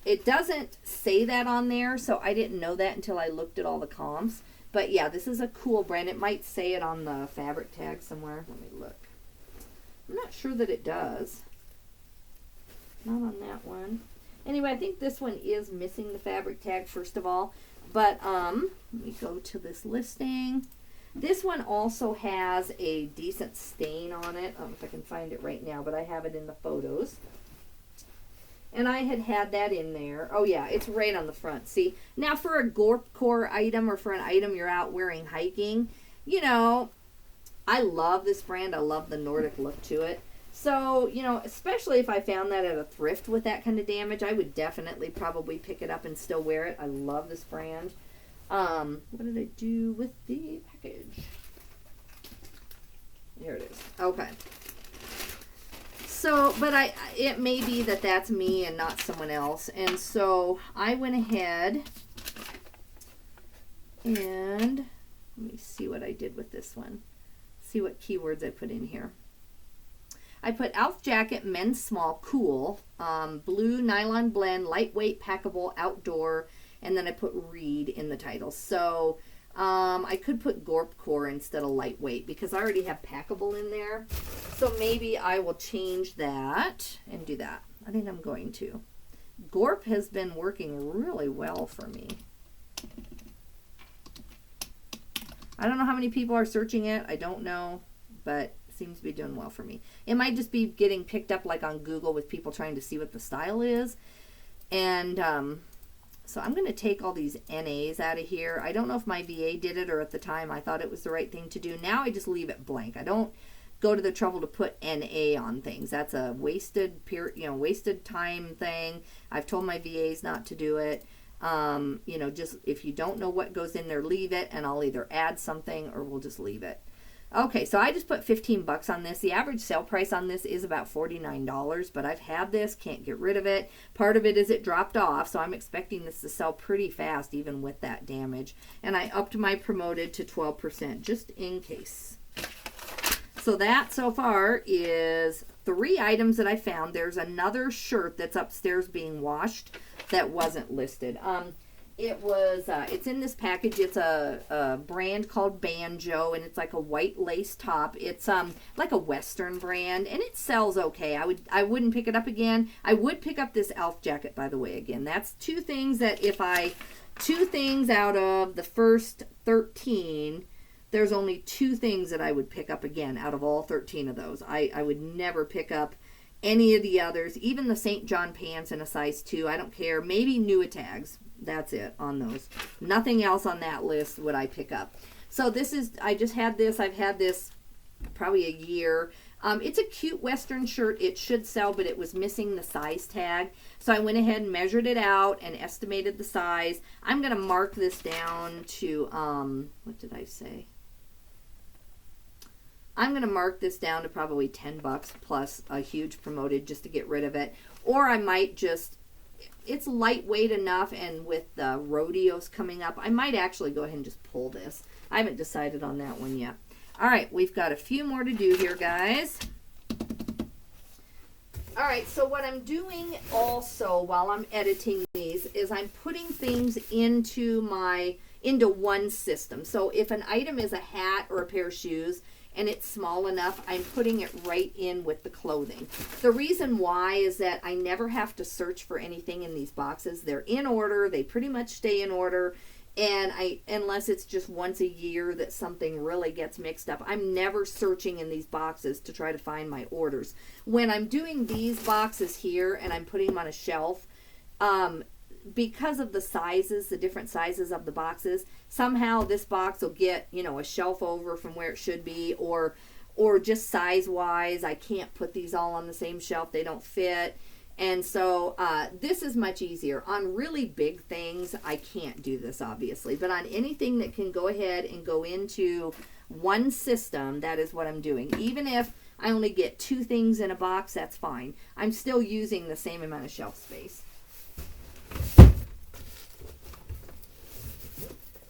It doesn't say that on there, so I didn't know that until I looked at all the comps. But yeah, this is a Cool brand. It might say it on the fabric tag somewhere. Let me look. I'm not sure that it does. Not on that one. Anyway, I think this one is missing the fabric tag, first of all. But let me go to this listing. This one also has a decent stain on it. I don't know if I can find it right now, but I have it in the photos. And I had that in there. Oh yeah, it's right on the front. See, now for a Gorp Core item, or for an item you're out wearing hiking, you know, I love this brand. I love the Nordic look to it. So, you know, especially if I found that at a thrift with that kind of damage, I would definitely probably pick it up and still wear it. I love this brand. What did I do with the package? Here it is. Okay. So, but it may be that that's me and not someone else. And so I went ahead and let me see what I did with this one. See what keywords I put in here. I put ALF jacket, men's small, cool, blue nylon blend, lightweight, packable, outdoor, and then I put reed in the title. So I could put Gorp Core instead of lightweight because I already have packable in there. So maybe I will change that and do that. I think I'm going to. Gorp has been working really well for me. I don't know how many people are searching it. I don't know, but it seems to be doing well for me. It might just be getting picked up like on Google with people trying to see what the style is. And so I'm going to take all these NAs out of here. I don't know if my VA did it or at the time I thought it was the right thing to do. Now I just leave it blank. I don't go to the trouble to put NA on things. That's a wasted wasted time thing. I've told my VAs not to do it. You know, just if you don't know what goes in there, leave it, and I'll either add something or we'll just leave it. Okay, so I just put $15 on this. The average sale price on this is about $49, but I've had this, can't get rid of it. Part of it is it dropped off, so I'm expecting this to sell pretty fast even with that damage. And I upped my promoted to 12% just in case. So that so far is 3 items that I found. There's another shirt that's upstairs being washed that wasn't listed. It's in this package. It's a brand called Banjo, and it's like a white lace top. It's like a Western brand, and it sells okay. I wouldn't pick it up again. I would pick up this ALF jacket, by the way. Again, that's 2 things that two things out of the first 13, there's only 2 things that I would pick up again out of all 13 of those. I would never pick up any of the others, even the St. John pants in a size 2. I don't care. Maybe Nuitags. That's it on those. Nothing else on that list would I pick up. So this is, I just had this. I've had this probably a year. It's a cute Western shirt. It should sell, but it was missing the size tag. So I went ahead and measured it out and estimated the size. I'm going to mark this down to, what did I say? I'm going to mark this down to probably $10 plus a huge promoted just to get rid of it. Or I might just, it's lightweight enough, and with the rodeos coming up, I might actually go ahead and just pull this. I haven't decided on that one yet. All right, we've got a few more to do here, guys. All right, so what I'm doing also while I'm editing these is I'm putting things into one system. So if an item is a hat or a pair of shoes, and it's small enough, I'm putting it right in with the clothing. The reason why is that I never have to search for anything in these boxes. They're in order. They pretty much stay in order. And unless it's just once a year that something really gets mixed up, I'm never searching in these boxes to try to find my orders. When I'm doing these boxes here and I'm putting them on a shelf, because of the sizes, the different sizes of the boxes, somehow this box will get, you know, a shelf over from where it should be, or just size wise, I can't put these all on the same shelf. They don't fit. And so this is much easier. On really big things, I can't do this, obviously. But on anything that can go ahead and go into one system, that is what I'm doing. Even if I only get 2 things in a box, that's fine. I'm still using the same amount of shelf space.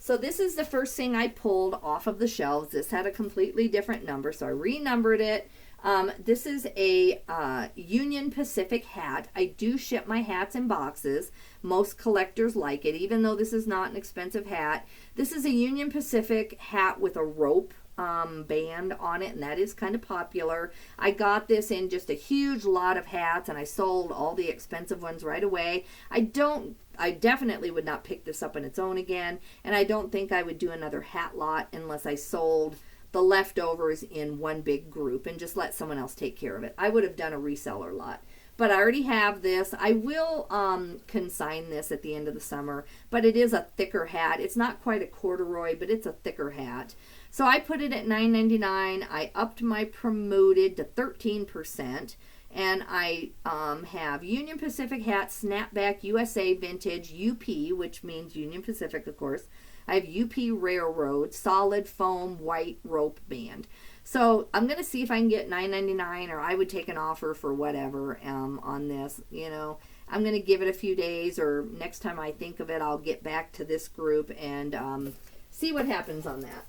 So this is the first thing I pulled off of the shelves. This had a completely different number, so I renumbered it. This is a Union Pacific hat. I do ship my hats in boxes. Most collectors like it, even though this is not an expensive hat. This is a Union Pacific hat with a rope band on it, and that is kind of popular. I got this in just a huge lot of hats, and I sold all the expensive ones right away. I definitely would not pick this up on its own again, and I don't think I would do another hat lot unless I sold the leftovers in one big group and just let someone else take care of it. I would have done a reseller lot. But I already have this. I will consign this at the end of the summer, but it is a thicker hat. It's not quite a corduroy, but it's a thicker hat. So I put it at $9.99. I upped my promoted to 13%. And I have Union Pacific hat, Snapback USA Vintage, UP, which means Union Pacific, of course. I have UP Railroad, solid foam white rope band. So I'm going to see if I can get $9.99, or I would take an offer for whatever on this. You know, I'm going to give it a few days, or next time I think of it, I'll get back to this group and see what happens on that.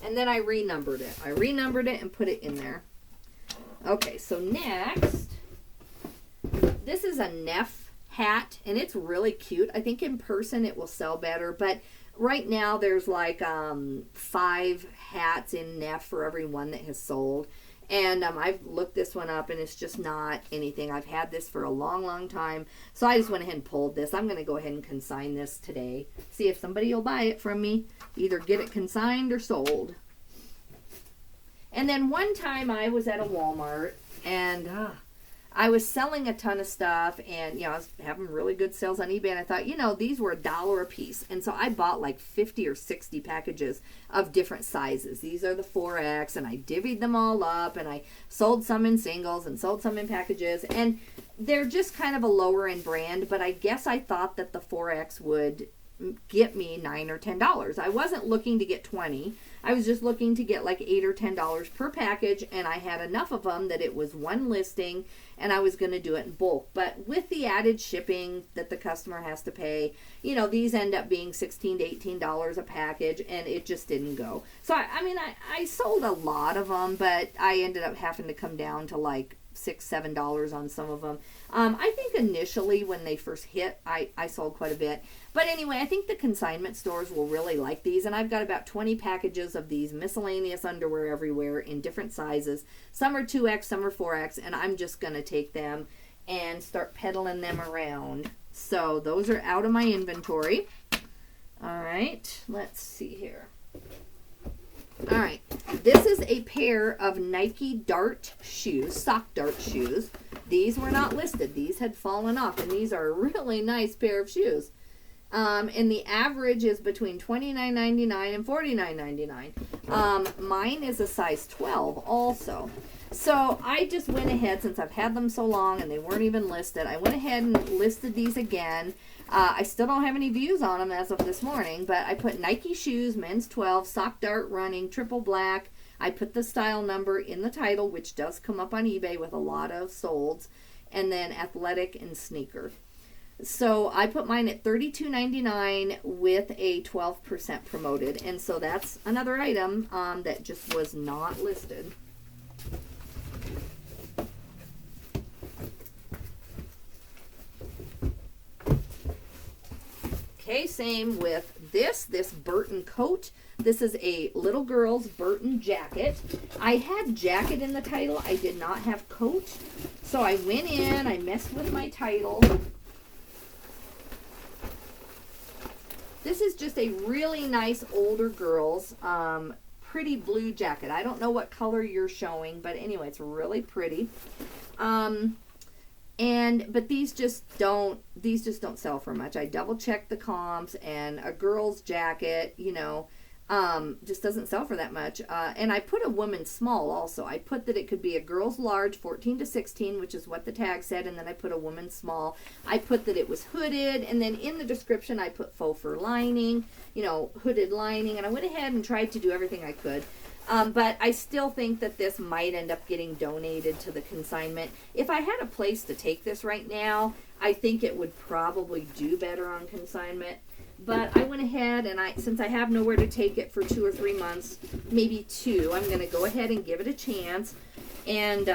And then I renumbered it. I renumbered it and put it in there. Okay, so next, this is a Neff hat, and it's really cute. I think in person it will sell better, but right now there's like 5 hats in Neff for every one that has sold. And I've looked this one up, and it's just not anything. I've had this for a long, long time, so I just went ahead and pulled this. I'm going to go ahead and consign this today. See if somebody will buy it from me. Either get it consigned or sold. And then one time I was at a Walmart, and I was selling a ton of stuff, and, you know, I was having really good sales on eBay, and I thought, you know, these were $1 a piece. And so I bought like 50 or 60 packages of different sizes. These are the 4X, and I divvied them all up, and I sold some in singles and sold some in packages. And they're just kind of a lower end brand, but I guess I thought that the 4X would get me $9 or $10. I wasn't looking to get 20. I was just looking to get like $8 or $10 per package, and I had enough of them that it was one listing, and I was going to do it in bulk. But with the added shipping that the customer has to pay, you know, these end up being $16 to $18 a package, and it just didn't go. So I sold a lot of them, but I ended up having to come down to like $6, $7 on some of them. I think initially when they first hit, I sold quite a bit. But anyway, I think the consignment stores will really like these. And I've got about 20 packages of these miscellaneous underwear everywhere in different sizes. Some are 2X, some are 4X. And I'm just going to take them and start peddling them around. So those are out of my inventory. All right, let's see here. All right, this is a pair of Nike Dart shoes, sock Dart shoes. These were not listed. These had fallen off, and these are a really nice pair of shoes. And the average is between $29.99 and $49.99. Mine is a size 12 also. So I just went ahead, since I've had them so long and they weren't even listed, I went ahead and listed these again. I still don't have any views on them as of this morning, but I put Nike shoes, men's 12, sock Dart running, triple black. I put the style number in the title, which does come up on eBay with a lot of solds, and then athletic and sneaker. So I put mine at $32.99 with a 12% promoted, and so that's another item that just was not listed. Okay, same with this Burton coat. This is a little girl's Burton jacket. I had jacket in the title. I did not have coat. So I went in, I messed with my title. This is just a really nice older girl's pretty blue jacket. I don't know what color you're showing, but anyway, it's really pretty. But these just don't sell for much. I double checked the comps, and a girl's jacket, you know, just doesn't sell for that much. And I put a woman's small also. I put that it could be a girl's large, 14 to 16, which is what the tag said, and then I put a woman's small. I put that it was hooded, and then in the description I put faux fur lining, you know, hooded lining, and I went ahead and tried to do everything I could. But I still think that this might end up getting donated to the consignment. If I had a place to take this right now, I think it would probably do better on consignment. But I went ahead and since I have nowhere to take it for 2 or 3 months, maybe 2, I'm going to go ahead and give it a chance. And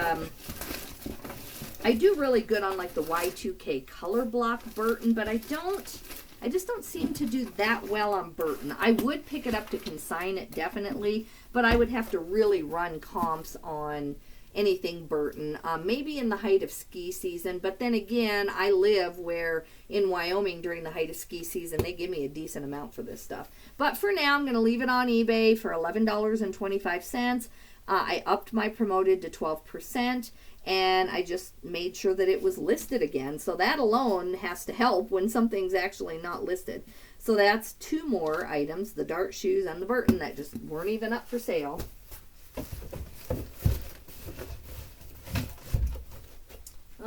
I do really good on like the Y2K color block Burton, but I just don't seem to do that well on Burton. I would pick it up to consign it definitely, but I would have to really run comps on anything Burton, maybe in the height of ski season. But then again, I live where in Wyoming during the height of ski season, they give me a decent amount for this stuff. But for now, I'm going to leave it on eBay for $11.25. I upped my promoted to 12%, and I just made sure that it was listed again. So that alone has to help when something's actually not listed. So that's 2 more items, the Dart shoes and the Burton, that just weren't even up for sale.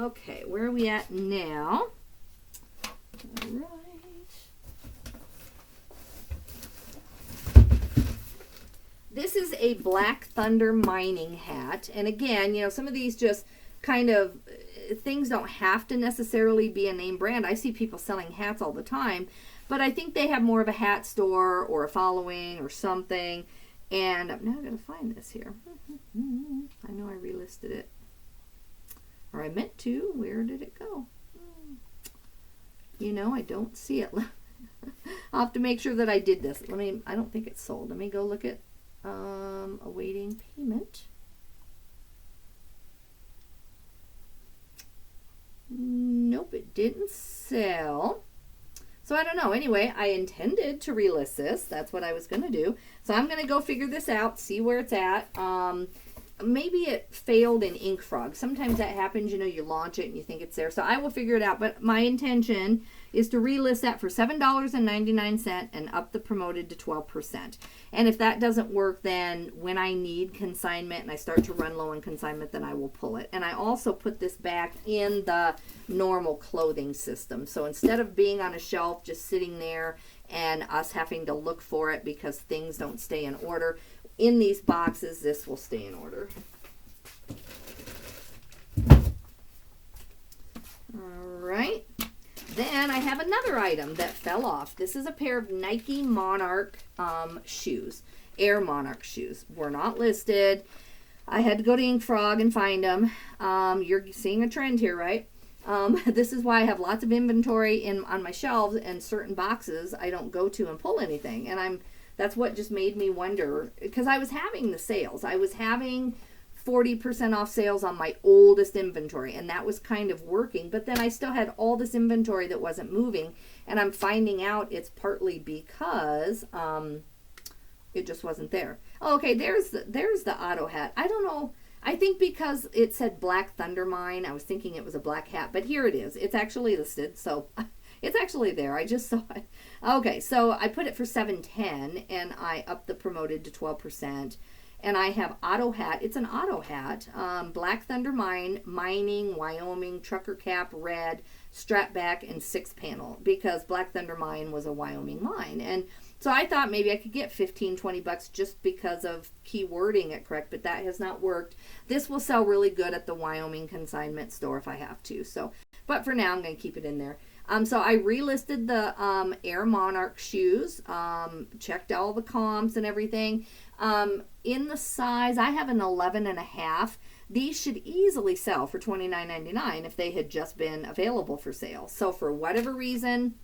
Okay, where are we at now? All right. This is a Black Thunder mining hat. And again, you know, some of these just kind of, things don't have to necessarily be a name brand. I see people selling hats all the time, but I think they have more of a hat store or a following or something. And I'm now going to find this here. I know I relisted it. Or I meant to. Where did it go? You know, I don't see it. I'll have to make sure that I did this. I don't think it's sold. Let me go look at awaiting payment. Nope, it didn't sell. So I don't know. Anyway, I intended to relist this. That's what I was going to do. So I'm going to go figure this out, see where it's at. Maybe it failed in Ink Frog. Sometimes that happens, you know, you launch it and you think it's there. So I will figure it out. But my intention is to relist that for $7.99 and up the promoted to 12%. And if that doesn't work, then when I need consignment and I start to run low on consignment, then I will pull it. And I also put this back in the normal clothing system. So instead of being on a shelf just sitting there and us having to look for it because things don't stay in order, in these boxes, this will stay in order. All right. Then I have another item that fell off. This is a pair of Nike Monarch shoes, Air Monarch shoes. Were not listed. I had to go to Ink Frog and find them. You're seeing a trend here, right? This is why I have lots of inventory on my shelves, and certain boxes I don't go to and pull anything. And that's what just made me wonder, because I was having the sales. I was having 40% off sales on my oldest inventory, and that was kind of working. But then I still had all this inventory that wasn't moving, and I'm finding out it's partly because it just wasn't there. Oh, okay, there's the auto hat. I don't know. I think because it said Black Thunder Mine, I was thinking it was a black hat, but here it is. It's actually listed, so it's actually there. I just saw it. Okay, so I put it for $7.10, and I upped the promoted to 12%. And I have auto hat. It's an auto hat. Black Thunder Mine, mining, Wyoming, trucker cap, red, strap back, and 6-panel. Because Black Thunder Mine was a Wyoming mine. And so I thought maybe I could get $15-20 just because of keywording it correct. But that has not worked. This will sell really good at the Wyoming consignment store if I have to. So, but for now, I'm going to keep it in there. So I relisted the Air Monarch shoes, checked all the comps and everything. In the size, I have an 11.5. These should easily sell for $29.99 if they had just been available for sale. So for whatever reason,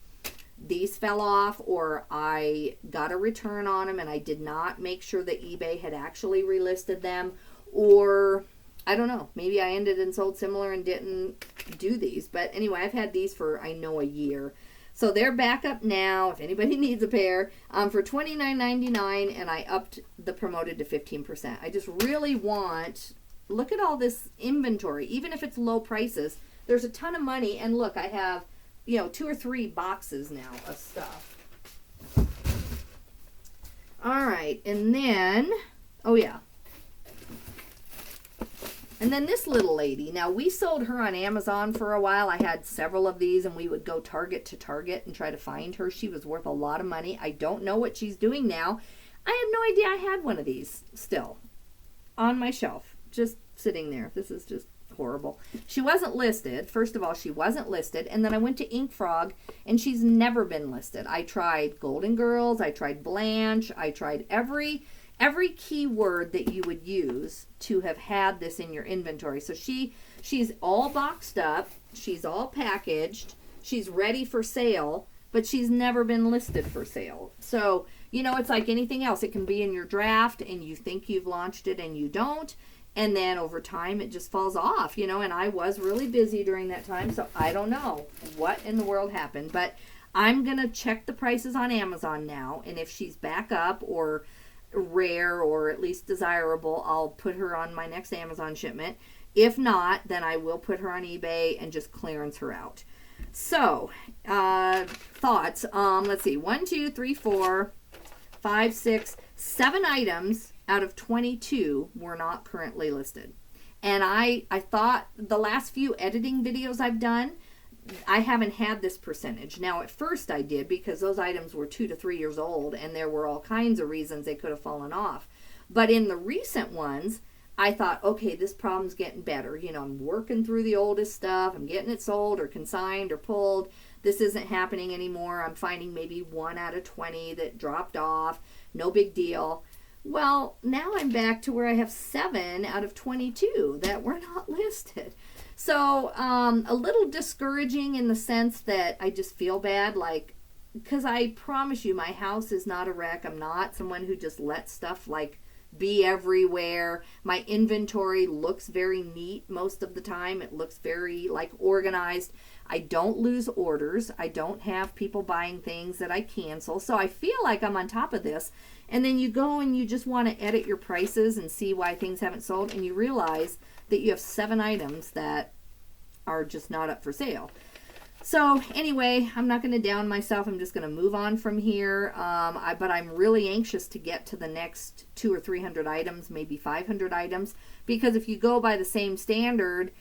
these fell off, or I got a return on them and I did not make sure that eBay had actually relisted them, or I don't know. Maybe I ended and sold similar and didn't do these. But anyway, I've had these for, I know, a year. So they're back up now if anybody needs a pair for $29.99, and I upped the promoted to 15%. I just really want, look at all this inventory. Even if it's low prices, there's a ton of money. And look, I have, 2 or 3 boxes now of stuff. All right, and then, oh yeah. And then this little lady. Now, we sold her on Amazon for a while. I had several of these, and we would go Target to Target and try to find her. She was worth a lot of money. I don't know what she's doing now. I had no idea I had one of these still on my shelf, just sitting there. This is just horrible. She wasn't listed. First of all, she wasn't listed. And then I went to Ink Frog, and she's never been listed. I tried Golden Girls. I tried Blanche. I tried every keyword that you would use to have had this in your inventory. So she's all boxed up, she's all packaged, she's ready for sale, but she's never been listed for sale. So, it's like anything else. It can be in your draft and you think you've launched it and you don't. And then over time it just falls off, and I was really busy during that time. So I don't know what in the world happened, but I'm going to check the prices on Amazon now. And if she's back up or rare or at least desirable, I'll put her on my next Amazon shipment. If not, then I will put her on eBay and just clearance her out. So thoughts. Let's see, 1, 2, 3, 4, 5, 6, 7 items out of 22 were not currently listed. And I thought the last few editing videos I've done, I haven't had this percentage. Now, at first I did, because those items were 2 to 3 years old, and there were all kinds of reasons they could have fallen off. But in the recent ones, I thought, okay, this problem's getting better. I'm working through the oldest stuff. I'm getting it sold or consigned or pulled. This isn't happening anymore. I'm finding maybe 1 out of 20 that dropped off. No big deal. Well, now I'm back to where I have 7 out of 22 that were not listed. So, a little discouraging in the sense that I just feel bad, because I promise you, my house is not a wreck. I'm not someone who just lets stuff, be everywhere. My inventory looks very neat most of the time. It looks very, organized. I don't lose orders. I don't have people buying things that I cancel. So I feel like I'm on top of this. And then you go and you just want to edit your prices and see why things haven't sold, and you realize that you have 7 items that are just not up for sale. So anyway, I'm not going to down myself. I'm just going to move on from here. But I'm really anxious to get to the next 200 or 300 items, maybe 500 items, because if you go by the same standard,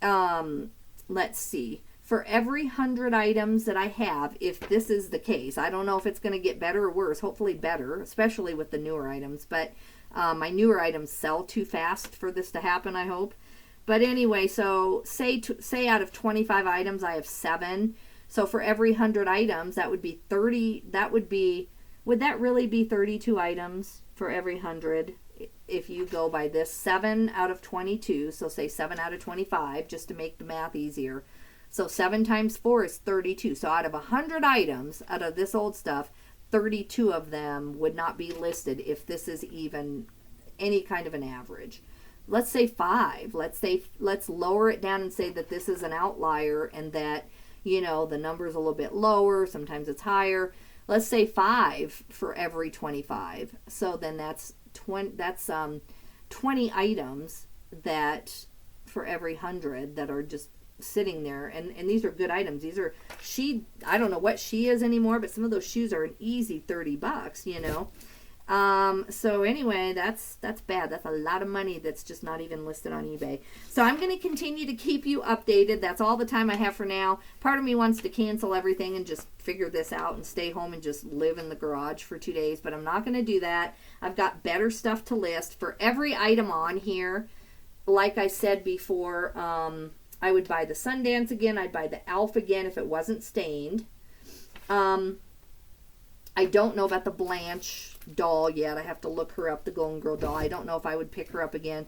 let's see, for every 100 items that I have, if this is the case, I don't know if it's going to get better or worse. Hopefully better, especially with the newer items. But my newer items sell too fast for this to happen, I hope. But anyway, so say out of 25 items, I have 7. So for every 100 items, that would be 30. Would that really be 32 items for every 100? If you go by this 7 out of 22, so say 7 out of 25, just to make the math easier. So 7 times 4 is 32. So out of 100 items, out of this old stuff, 32 of them would not be listed if this is even any kind of an average. Let's say 5. Let's lower it down and say that this is an outlier and that, the number's a little bit lower. Sometimes it's higher. Let's say 5 for every 25. So then that's 20 items that for every 100 that are just sitting there, and these are good items. These are I don't know what she is anymore, but some of those shoes are an easy $30, So anyway, that's bad. That's a lot of money that's just not even listed on eBay. So I'm going to continue to keep you updated. That's all the time I have for now. Part of me wants to cancel everything and just figure this out and stay home and just live in the garage for 2 days, but I'm not going to do that. I've got better stuff to list. For every item on here, like I said before, I would buy the Sundance again. I'd buy the Elf again if it wasn't stained. I don't know about the Blanche doll yet. I have to look her up, the Golden Girl doll. I don't know if I would pick her up again.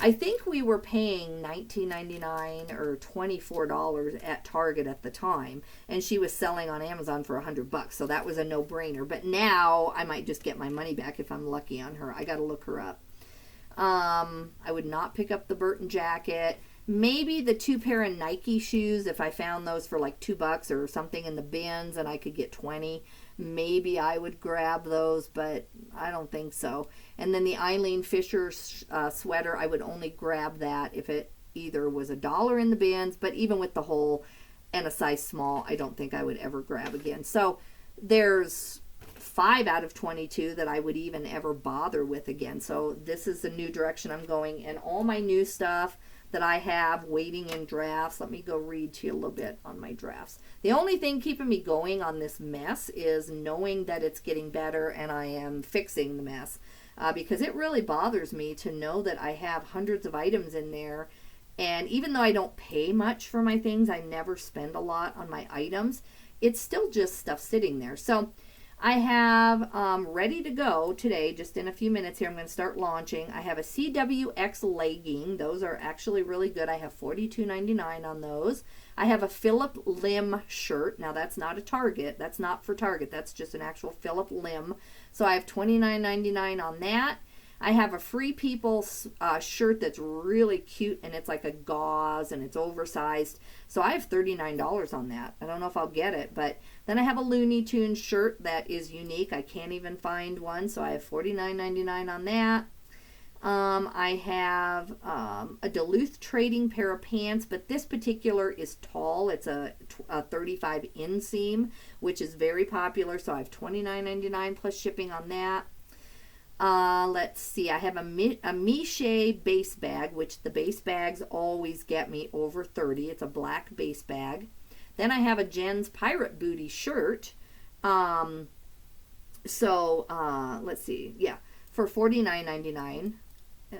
I think we were paying $19.99 or $24 at Target at the time, and she was selling on Amazon for $100, so that was a no-brainer. But now I might just get my money back if I'm lucky on her. I got to look her up. I would not pick up the Burton jacket. Maybe the 2 pair of Nike shoes, if I found those for like $2 or something in the bins and I could get 20, maybe I would grab those, but I don't think so. And then the Eileen Fisher sweater, I would only grab that if it either was $1 in the bins, but even with the hole and a size small, I don't think I would ever grab again. So there's 5 out of 22 that I would even ever bother with again. So this is the new direction I'm going, and all my new stuff that I have waiting in drafts. Let me go read to you a little bit on my drafts. The only thing keeping me going on this mess is knowing that it's getting better and I am fixing the mess, because it really bothers me to know that I have hundreds of items in there, and even though I don't pay much for my things, I never spend a lot on my items, it's still just stuff sitting there. So I have ready to go today, just in a few minutes here, I'm going to start launching. I have a CWX legging. Those are actually really good. I have $42.99 on those. I have a Phillip Lim shirt. Now, that's not a Target. That's not for Target. That's just an actual Phillip Lim. So I have $29.99 on that. I have a Free People shirt that's really cute, and it's like a gauze, and it's oversized. So I have $39 on that. I don't know if I'll get it, but then I have a Looney Tunes shirt that is unique. I can't even find one, so I have $49.99 on that. I have a Duluth Trading pair of pants, but this particular is tall. It's a 35 inseam, which is very popular, so I have $29.99 plus shipping on that. Let's see, I have a Miche base bag, which the base bags always get me over 30. It's a black base bag. Then I have a Jen's Pirate Booty shirt. Let's see, yeah, for $49.99.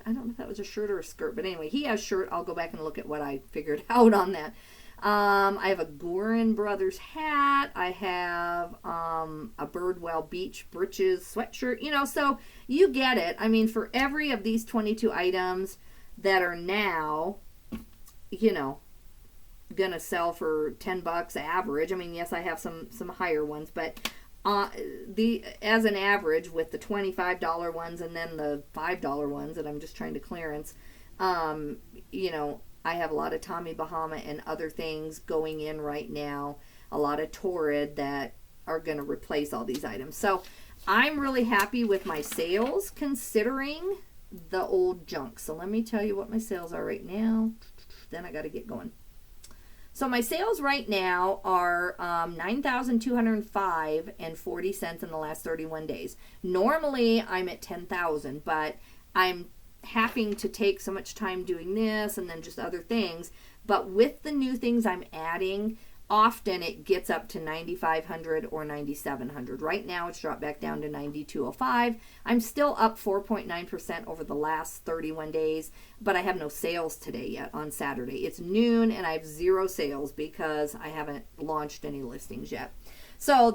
I don't know if that was a shirt or a skirt, but anyway, he has shirt. I'll go back and look at what I figured out on that. I have a Gorin Brothers hat. I have a Birdwell Beach Britches sweatshirt. You know, so you get it. I mean, for every of these 22 items that are now, you know, gonna sell for $10 average. I mean, yes, I have some higher ones, but as an average with the $25 ones and then the $5 ones that I'm just trying to clearance, you know, I have a lot of Tommy Bahama and other things going in right now, a lot of Torrid that are going to replace all these items. So I'm really happy with my sales considering the old junk. So let me tell you what my sales are right now. Then I got to get going. So my sales right now are $9,205.40 in the last 31 days. Normally I'm at $10,000, but I'm having to take so much time doing this and then just other things. But with the new things I'm adding, often it gets up to $9,500 or $9,700. Right now it's dropped back down to $9,205. I'm still up 4.9% over the last 31 days, but I have no sales today yet on Saturday. It's noon and I have 0 sales because I haven't launched any listings yet. So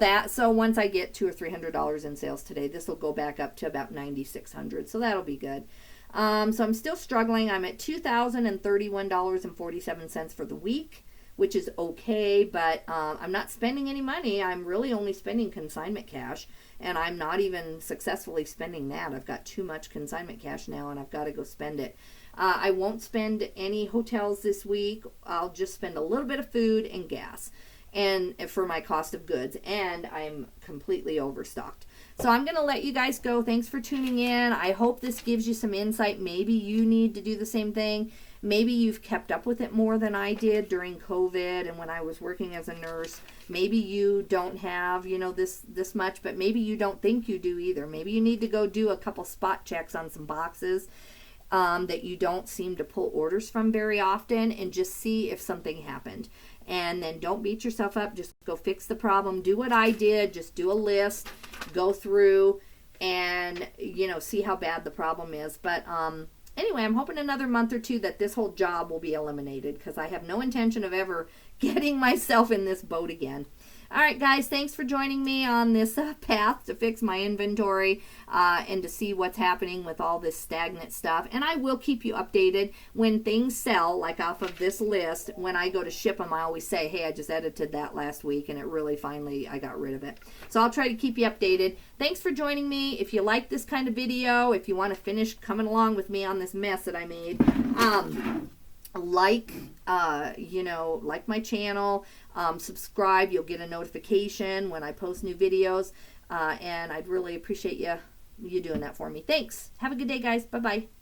once I get $200 or $300 in sales today, this will go back up to about $9,600. So that'll be good. So I'm still struggling. I'm at $2,031.47 for the week, which is okay, but I'm not spending any money. I'm really only spending consignment cash, and I'm not even successfully spending that. I've got too much consignment cash now, and I've got to go spend it. I won't spend any hotels this week. I'll just spend a little bit of food and gas and for my cost of goods, and I'm completely overstocked. So I'm going to let you guys go. Thanks for tuning in. I hope this gives you some insight. Maybe you need to do the same thing. Maybe you've kept up with it more than I did during COVID and when I was working as a nurse. Maybe you don't have, you know, this much, but maybe you don't think you do either. Maybe you need to go do a couple spot checks on some boxes that you don't seem to pull orders from very often and just see if something happened. And then don't beat yourself up. Just go fix the problem. Do what I did. Just do a list. Go through and, you know, see how bad the problem is. But anyway, I'm hoping another month or two that this whole job will be eliminated because I have no intention of ever getting myself in this boat again. All right, guys, thanks for joining me on this path to fix my inventory and to see what's happening with all this stagnant stuff. And I will keep you updated when things sell, like off of this list. When I go to ship them, I always say, hey, I just edited that last week, and it really finally, I got rid of it. So I'll try to keep you updated. Thanks for joining me. If you like this kind of video, if you want to finish coming along with me on this mess that I made, like my channel, subscribe. You'll get a notification when I post new videos, and I'd really appreciate you doing that for me. Thanks. Have a good day, guys. Bye-bye.